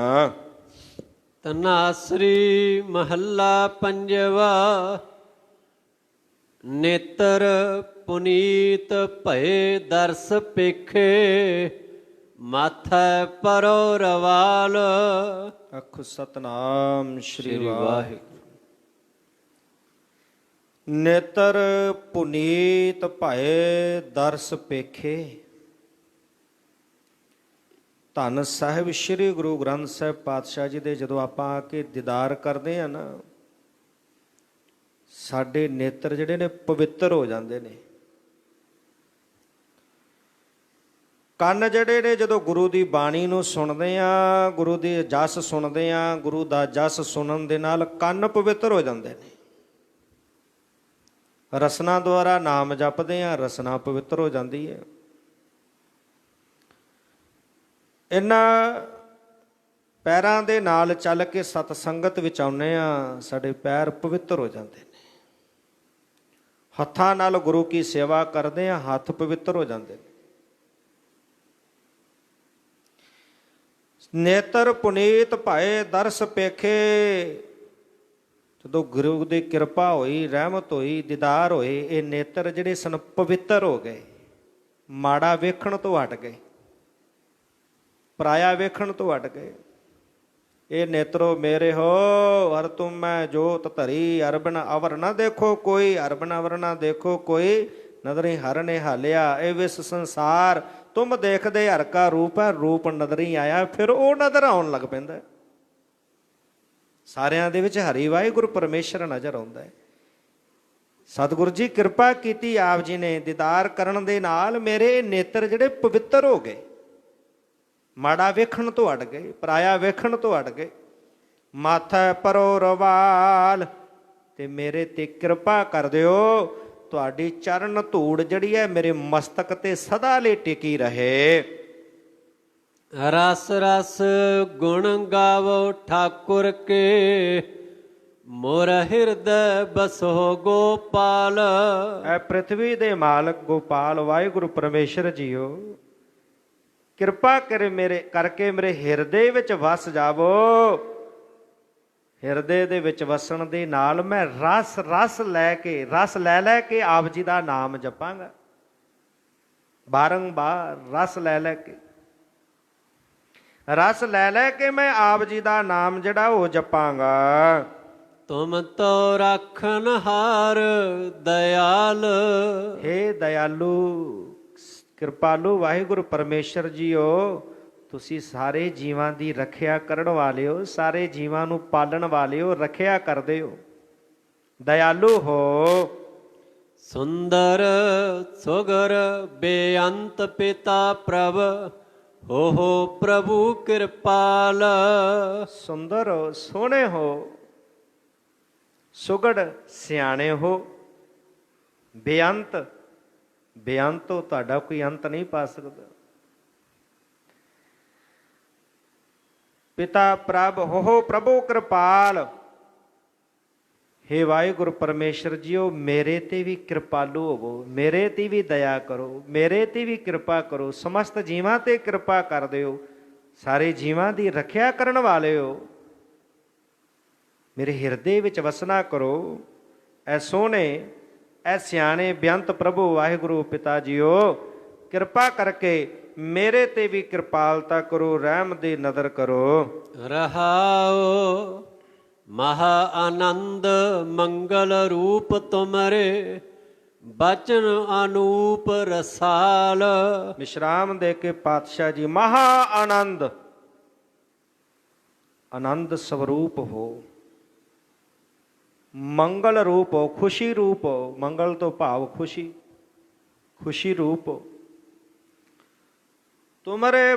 ਧਨਾਸਰੀ ਮਹੱਲਾ ਪੰਜਵਾ। ਨੇਤਰ ਪੁਨੀਤ ਭਏ ਦਰਸ ਪੇਖੇ, ਮਾਥੈ ਪਰੋ ਰਵਾਲ। ਆਖੋ ਸਤਨਾਮ ਸ਼੍ਰੀ ਵਾਹਿਗੁਰੂ। ਨੇਤਰ ਪੁਨੀਤ ਭਏ ਦਰਸ ਪੇਖੇ। ਧੰਨ ਸਾਹਿਬ ਸ੍ਰੀ ਗੁਰੂ ਗ੍ਰੰਥ ਸਾਹਿਬ ਪਾਤਸ਼ਾਹ ਜੀ ਦੇ ਜਦੋਂ ਆਪਾਂ ਆ ਕੇ ਦੀਦਾਰ ਕਰਦੇ ਆ ਨਾ, ਸਾਡੇ ਨੇਤਰ ਜਿਹੜੇ ਨੇ ਪਵਿੱਤਰ ਹੋ ਜਾਂਦੇ ਨੇ। ਕੰਨ ਜਿਹੜੇ ਨੇ ਜਦੋਂ ਗੁਰੂ ਦੀ ਬਾਣੀ ਨੂੰ ਸੁਣਦੇ ਆ, ਗੁਰੂ ਦੀ ਜਸ ਸੁਣਦੇ ਆ, ਗੁਰੂ ਦਾ ਜਸ ਸੁਣਨ ਦੇ ਨਾਲ ਕੰਨ ਪਵਿੱਤਰ ਹੋ ਜਾਂਦੇ ਨੇ। ਰਸਨਾ ਦੁਆਰਾ ਨਾਮ ਜਪਦੇ ਆ, ਰਸਨਾ ਪਵਿੱਤਰ ਹੋ ਜਾਂਦੀ ਹੈ। ਇਹਨਾਂ ਪੈਰਾਂ ਦੇ ਨਾਲ ਚੱਲ ਕੇ ਸਤ ਸੰਗਤ ਵਿੱਚ ਆਉਂਦੇ ਆ, ਸਾਡੇ ਪੈਰ ਪਵਿੱਤਰ ਹੋ ਜਾਂਦੇ ਨੇ। ਹੱਥਾਂ ਨਾਲ ਗੁਰੂ ਕੀ ਸੇਵਾ ਕਰਦੇ ਆ, ਹੱਥ ਪਵਿੱਤਰ ਹੋ ਜਾਂਦੇ ਨੇ। ਨੇਤਰ ਪੁਨੀਤ ਭਏ ਦਰਸ ਪੇਖੇ, ਜਦੋਂ ਗੁਰੂ ਦੀ ਕਿਰਪਾ ਹੋਈ, ਰਹਿਮਤ ਹੋਈ, ਦੀਦਾਰ ਹੋਏ, ਇਹ ਨੇਤਰ ਜਿਹੜੇ ਸਨ ਪਵਿੱਤਰ ਹੋ ਗਏ, ਮਾੜਾ ਵੇਖਣ ਤੋਂ ਹਟ ਗਏ, ਪਰਾਇਆ ਵੇਖਣ ਤੋਂ ਹਟ ਗਏ। ਇਹ ਨੇਤਰੋ ਮੇਰੇ ਹੋ ਹਰ ਤੁਮ ਮੈਂ ਜੋਤ ਧਰੀ, ਅਰਬਨ ਅਵਰ ਨਾ ਦੇਖੋ ਕੋਈ, ਅਰਬਨ ਅਵਰ ਨਾ ਦੇਖੋ ਕੋਈ, ਨਦਰੀ ਹਰ ਨੇ ਹਾਲਿਆ। ਇਹ ਵਿਸ ਸੰਸਾਰ ਤੁਮ ਦੇਖਦੇ ਹਰ ਕਾ ਰੂਪ ਹੈ, ਰੂਪ ਨਦਰੀ ਆਇਆ। ਫਿਰ ਉਹ ਨਜ਼ਰ ਆਉਣ ਲੱਗ ਪੈਂਦਾ, ਸਾਰਿਆਂ ਦੇ ਵਿੱਚ ਹਰੀ ਵਾਹਿਗੁਰੂ ਪਰਮੇਸ਼ਰ ਨਜ਼ਰ ਆਉਂਦਾ ਹੈ। ਸਤਿਗੁਰੂ ਜੀ ਕਿਰਪਾ ਕੀਤੀ ਆਪ ਜੀ ਨੇ, ਦੀਦਾਰ ਕਰਨ ਦੇ ਨਾਲ ਮੇਰੇ ਨੇਤਰ ਜਿਹੜੇ ਪਵਿੱਤਰ ਹੋ ਗਏ, ਮਾੜਾ ਵੇਖਣ ਤੋਂ ਹਟ ਗਏ, ਪਰਾਇਆ ਵੇਖਣ ਤੋਂ ਹਟ ਗਏ। ਮਾਥਾ ਪਰੋ ਰਵਾਲ, ਤੇ ਮੇਰੇ ਤੇ ਕਿਰਪਾ ਕਰ ਦਿਓ, ਤੁਹਾਡੀ ਚਰਨ ਧੂੜ ਜਿਹੜੀ ਹੈ ਮੇਰੇ ਮਸਤਕ ਤੇ ਸਦਾ ਲਈ ਟਿਕੀ ਰਹੇ। ਰਸ ਰਸ ਗੁਣ ਗਾਵੋ ਠਾਕੁਰ ਕੇ, ਮੋਰ ਹਿਰਦੈ ਬਸੋ ਗੋਪਾਲ। ਐ ਪ੍ਰਿਥਵੀ ਦੇ ਮਾਲਕ ਗੋਪਾਲ ਵਾਹਿਗੁਰੂ ਪਰਮੇਸ਼ਰ ਜੀਓ, ਕਿਰਪਾ ਕਰਕੇ ਮੇਰੇ ਹਿਰਦੇ ਵਿੱਚ ਵਸ ਜਾਵੋ। ਹਿਰਦੇ ਦੇ ਵਿੱਚ ਵਸਣ ਦੇ ਨਾਲ ਮੈਂ ਰਸ ਲੈ ਕੇ ਆਪ ਜੀ ਦਾ ਨਾਮ ਜਪਾਂਗਾ, ਬਾਰੰਬਾਰ ਰਸ ਲੈ ਕੇ, ਰਸ ਲੈ ਕੇ ਮੈਂ ਆਪ ਜੀ ਦਾ ਨਾਮ ਜਿਹੜਾ ਉਹ ਜਪਾਂਗਾ। ਤੁਮ ਤੋ ਰਾਖਨ ਹਾਰ ਦਇਆਲ, ਹੇ ਦਇਆਲੂ ਕਿਰਪਾਲੂ ਵਾਹਿਗੁਰੂ ਪਰਮੇਸ਼ਰ ਜੀਓ, ਤੁਸੀਂ ਸਾਰੇ ਜੀਵਾਂ ਦੀ ਰੱਖਿਆ ਕਰਨ ਵਾਲੇ ਹੋ, ਸਾਰੇ ਜੀਵਾਂ ਨੂੰ ਪਾਲਣ ਵਾਲੇ ਹੋ, ਰੱਖਿਆ ਕਰਦੇ ਹੋ, ਦਇਆਲੂ ਹੋ। ਸੁੰਦਰ ਸੁਗਰ ਬੇਅੰਤ ਪਿਤਾ ਪ੍ਰਭ, ਹੋ ਪ੍ਰਭੂ ਕਿਰਪਾਲ। ਸੁੰਦਰ ਹੋ, ਸੋਹਣੇ ਹੋ, ਸੁਗੜ ਸਿਆਣੇ ਹੋ, ਬੇਅੰਤ ਤੋਂ ਤੁਹਾਡਾ ਕੋਈ ਅੰਤ ਨਹੀਂ ਪਾ ਸਕਦਾ। ਪਿਤਾ ਪ੍ਰਭ ਹੋ ਪ੍ਰਭੂ ਕਿਰਪਾਲ, ਹੇ ਵਾਹਿਗੁਰੂ ਪਰਮੇਸ਼ਰ ਜੀਓ, ਮੇਰੇ ਤੇ ਵੀ ਕਿਰਪਾਲੂ ਹੋਵੋ, ਮੇਰੇ ਤੇ ਵੀ ਦਇਆ ਕਰੋ, ਮੇਰੇ ਤੇ ਵੀ ਕਿਰਪਾ ਕਰੋ, ਸਮਸਤ ਜੀਵਾਂ ਤੇ ਕਿਰਪਾ ਕਰ ਦਿਓ, ਸਾਰੇ ਜੀਵਾਂ ਦੀ ਰੱਖਿਆ ਕਰਨ ਵਾਲੇ ਹੋ, ਮੇਰੇ ਹਿਰਦੇ ਵਿੱਚ ਵਸਣਾ ਕਰੋ। ਐ ਸੋਹਣੇ ਐ ਸਿਆਣੇ ਬੇਅੰਤ ਪ੍ਰਭੂ ਵਾਹਿਗੁਰੂ ਪਿਤਾ ਜੀਓ, ਕਿਰਪਾ ਕਰਕੇ ਮੇਰੇ ਤੇ ਵੀ ਕਿਰਪਾਲਤਾ ਕਰੋ, ਰਹਿਮ ਦੀ ਨਜ਼ਰ ਕਰੋ। ਰਹਾਉ ਮਹਾ ਆਨੰਦ ਮੰਗਲ ਰੂਪ ਤੁਮਰੇ, ਬਚਨ ਅਨੂਪ ਰਸਾਲ। ਵਿਸ਼ਰਾਮ ਦੇ ਕੇ ਪਾਤਸ਼ਾਹ ਜੀ ਮਹਾ ਆਨੰਦ, ਆਨੰਦ ਸਵਰੂਪ ਹੋ, ਮੰਗਲ ਰੂਪ ਹੋ, ਖੁਸ਼ੀ ਰੂਪ ਹੋ, ਮੰਗਲ ਤੋਂ ਭਾਵ ਖੁਸ਼ੀ, ਖੁਸ਼ੀ ਰੂਪ ਹੋ। ਤੁਮਰੇ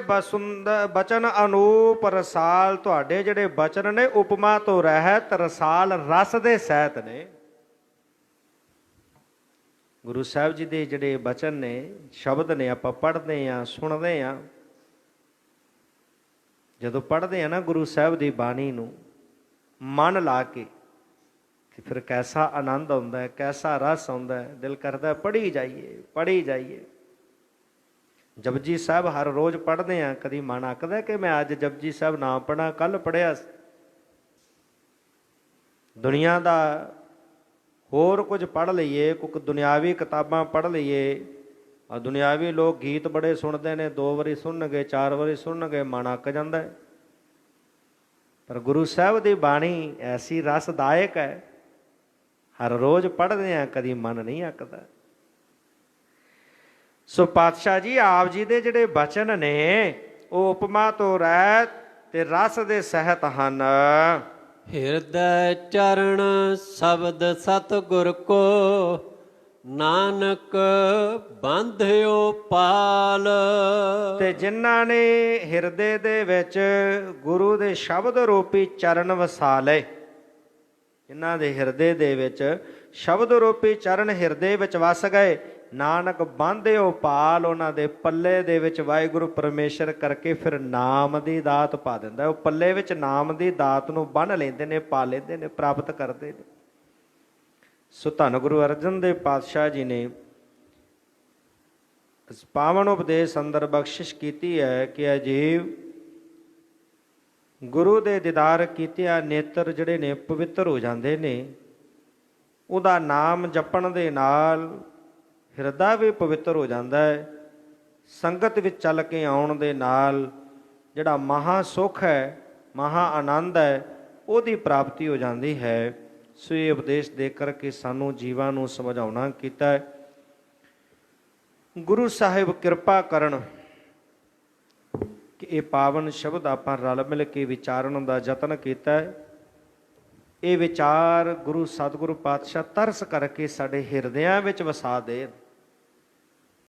ਬਚਨ ਅਨੂਪ ਰਸਾਲ, ਤੁਹਾਡੇ ਜਿਹੜੇ ਬਚਨ ਨੇ ਉਪਮਾ ਤੋਂ ਰਹਿਤ, ਰਸਾਲ ਰਸ ਦੇ ਸਹਿਤ ਨੇ। ਗੁਰੂ ਸਾਹਿਬ ਜੀ ਦੇ ਜਿਹੜੇ ਬਚਨ ਨੇ, ਸ਼ਬਦ ਨੇ, ਆਪਾਂ ਪੜ੍ਹਦੇ ਹਾਂ, ਸੁਣਦੇ ਹਾਂ। ਜਦੋਂ ਪੜ੍ਹਦੇ ਹਾਂ ਨਾ ਗੁਰੂ ਸਾਹਿਬ ਦੀ ਬਾਣੀ ਨੂੰ ਮਨ ਲਾ ਕੇ, ਤੇ ਫਿਰ ਕੈਸਾ ਆਨੰਦ ਆਉਂਦਾ ਹੈ, ਕੈਸਾ ਰਸ ਆਉਂਦਾ ਹੈ, ਦਿਲ ਕਰਦਾ ਪੜ੍ਹੀ ਜਾਈਏ, ਪੜ੍ਹੀ ਜਾਈਏ। ਜਪਜੀ ਸਾਹਿਬ ਹਰ ਰੋਜ਼ ਪੜ੍ਹਦੇ ਹਾਂ, ਕਦੀ ਮਨ ਆਖਦਾ ਕਿ ਮੈਂ ਅੱਜ ਜਪਜੀ ਸਾਹਿਬ ਨਾ ਪੜ੍ਹਾਂ, ਕੱਲ੍ਹ ਪੜ੍ਹਿਆ। ਦੁਨੀਆ ਦਾ ਹੋਰ ਕੁਝ ਪੜ੍ਹ ਲਈਏ, ਕੁਝ ਦੁਨਿਆਵੀ ਕਿਤਾਬਾਂ ਪੜ੍ਹ ਲਈਏ। ਆ ਦੁਨਿਆਵੀ ਲੋਕ ਗੀਤ ਬੜੇ ਸੁਣਦੇ ਨੇ, 2 ਵਾਰੀ ਸੁਣਨਗੇ, 4 ਵਾਰੀ ਸੁਣਨਗੇ, ਮਨ ਅੱਕ ਜਾਂਦਾ। ਪਰ ਗੁਰੂ ਸਾਹਿਬ ਦੀ ਬਾਣੀ ਐਸੀ ਰਸਦਾਇਕ ਹੈ, ਹਰ ਰੋਜ਼ ਪੜ੍ਹਦੇ ਹਾਂ, ਕਦੀ ਮਨ ਨਹੀਂ ਅੱਕਦਾ। ਸੋ ਪਾਤਸ਼ਾਹ ਜੀ ਆਪ ਜੀ ਦੇ ਜਿਹੜੇ ਬਚਨ ਨੇ ਉਹ ਉਪਮਾ ਤੋਂ ਰਹਿਤ ਤੇ ਰਸ ਦੇ ਸਹਿਤ ਹਨ। ਹਿਰਦੈ ਚਰਨ ਸ਼ਬਦ ਸਤਿਗੁਰ ਕੋ, ਨਾਨਕ ਬੰਧਿਓ ਪਾਲ। ਤੇ ਜਿਨ੍ਹਾਂ ਨੇ ਹਿਰਦੇ ਦੇ ਵਿੱਚ ਗੁਰੂ ਦੇ ਸ਼ਬਦ ਰੂਪੀ ਚਰਨ ਵਸਾ ਲਏ, ਜਿਨ੍ਹਾਂ ਦੇ ਹਿਰਦੇ ਦੇ ਵਿੱਚ ਸ਼ਬਦ ਰੂਪੀ ਚਰਨ ਹਿਰਦੇ ਵਿੱਚ ਵਸ ਗਏ, ਨਾਨਕ ਬੰਧਿਓ ਪਾਲ, ਉਹਨਾਂ ਦੇ ਪੱਲੇ ਦੇ ਵਿੱਚ ਵਾਹਿਗੁਰੂ ਪਰਮੇਸ਼ਰ ਕਰਕੇ ਫਿਰ ਨਾਮ ਦੀ ਦਾਤ ਪਾ ਦਿੰਦਾ। ਉਹ ਪੱਲੇ ਵਿੱਚ ਨਾਮ ਦੀ ਦਾਤ ਨੂੰ ਬੰਨ੍ਹ ਲੈਂਦੇ ਨੇ, ਪਾ ਲੈਂਦੇ ਨੇ, ਪ੍ਰਾਪਤ ਕਰਦੇ ਨੇ। ਸੋ ਧੰਨ ਗੁਰੂ ਅਰਜਨ ਦੇਵ ਪਾਤਸ਼ਾਹ ਜੀ ਨੇ ਇਸ ਪਾਵਨ ਉਪਦੇਸ਼ ਅੰਦਰ ਬਖਸ਼ਿਸ਼ ਕੀਤੀ ਹੈ ਕਿ ਅਜੀਵ ਗੁਰੂ ਦੇ ਦੀਦਾਰ ਕੀਤਿਆਂ ਨੇਤਰ ਜਿਹੜੇ ਨੇ ਪਵਿੱਤਰ ਹੋ ਜਾਂਦੇ ਨੇ। ਉਹਦਾ ਨਾਮ ਜਪਣ ਦੇ ਨਾਲ ਹਿਰਦਾ ਵੀ ਪਵਿੱਤਰ ਹੋ ਜਾਂਦਾ ਹੈ। ਸੰਗਤ ਵਿੱਚ ਚੱਲ ਕੇ ਆਉਣ ਦੇ ਨਾਲ ਜਿਹੜਾ ਮਹਾ ਸੁੱਖ ਹੈ, ਮਹਾ ਆਨੰਦ ਹੈ, ਉਹਦੀ ਪ੍ਰਾਪਤੀ ਹੋ ਜਾਂਦੀ ਹੈ। ਸੋ ਇਹ ਉਪਦੇਸ਼ ਦੇ ਕਰਕੇ ਸਾਨੂੰ ਜੀਵਾਂ ਨੂੰ ਸਮਝਾਉਣਾ ਕੀਤਾ ਹੈ। ਗੁਰੂ ਸਾਹਿਬ ਕਿਰਪਾ ਕਰਨ ਕਿ ਇਹ ਪਾਵਨ ਸ਼ਬਦ ਆਪਾਂ ਰਲ ਮਿਲ ਕੇ ਵਿਚਾਰਨ ਦਾ ਯਤਨ ਕੀਤਾ ਹੈ। ਇਹ ਵਿਚਾਰ ਗੁਰੂ ਸਤਿਗੁਰੂ ਪਾਤਸ਼ਾਹ ਤਰਸ ਕਰਕੇ ਸਾਡੇ ਹਿਰਦਿਆਂ ਵਿੱਚ ਵਸਾ ਦੇਣ।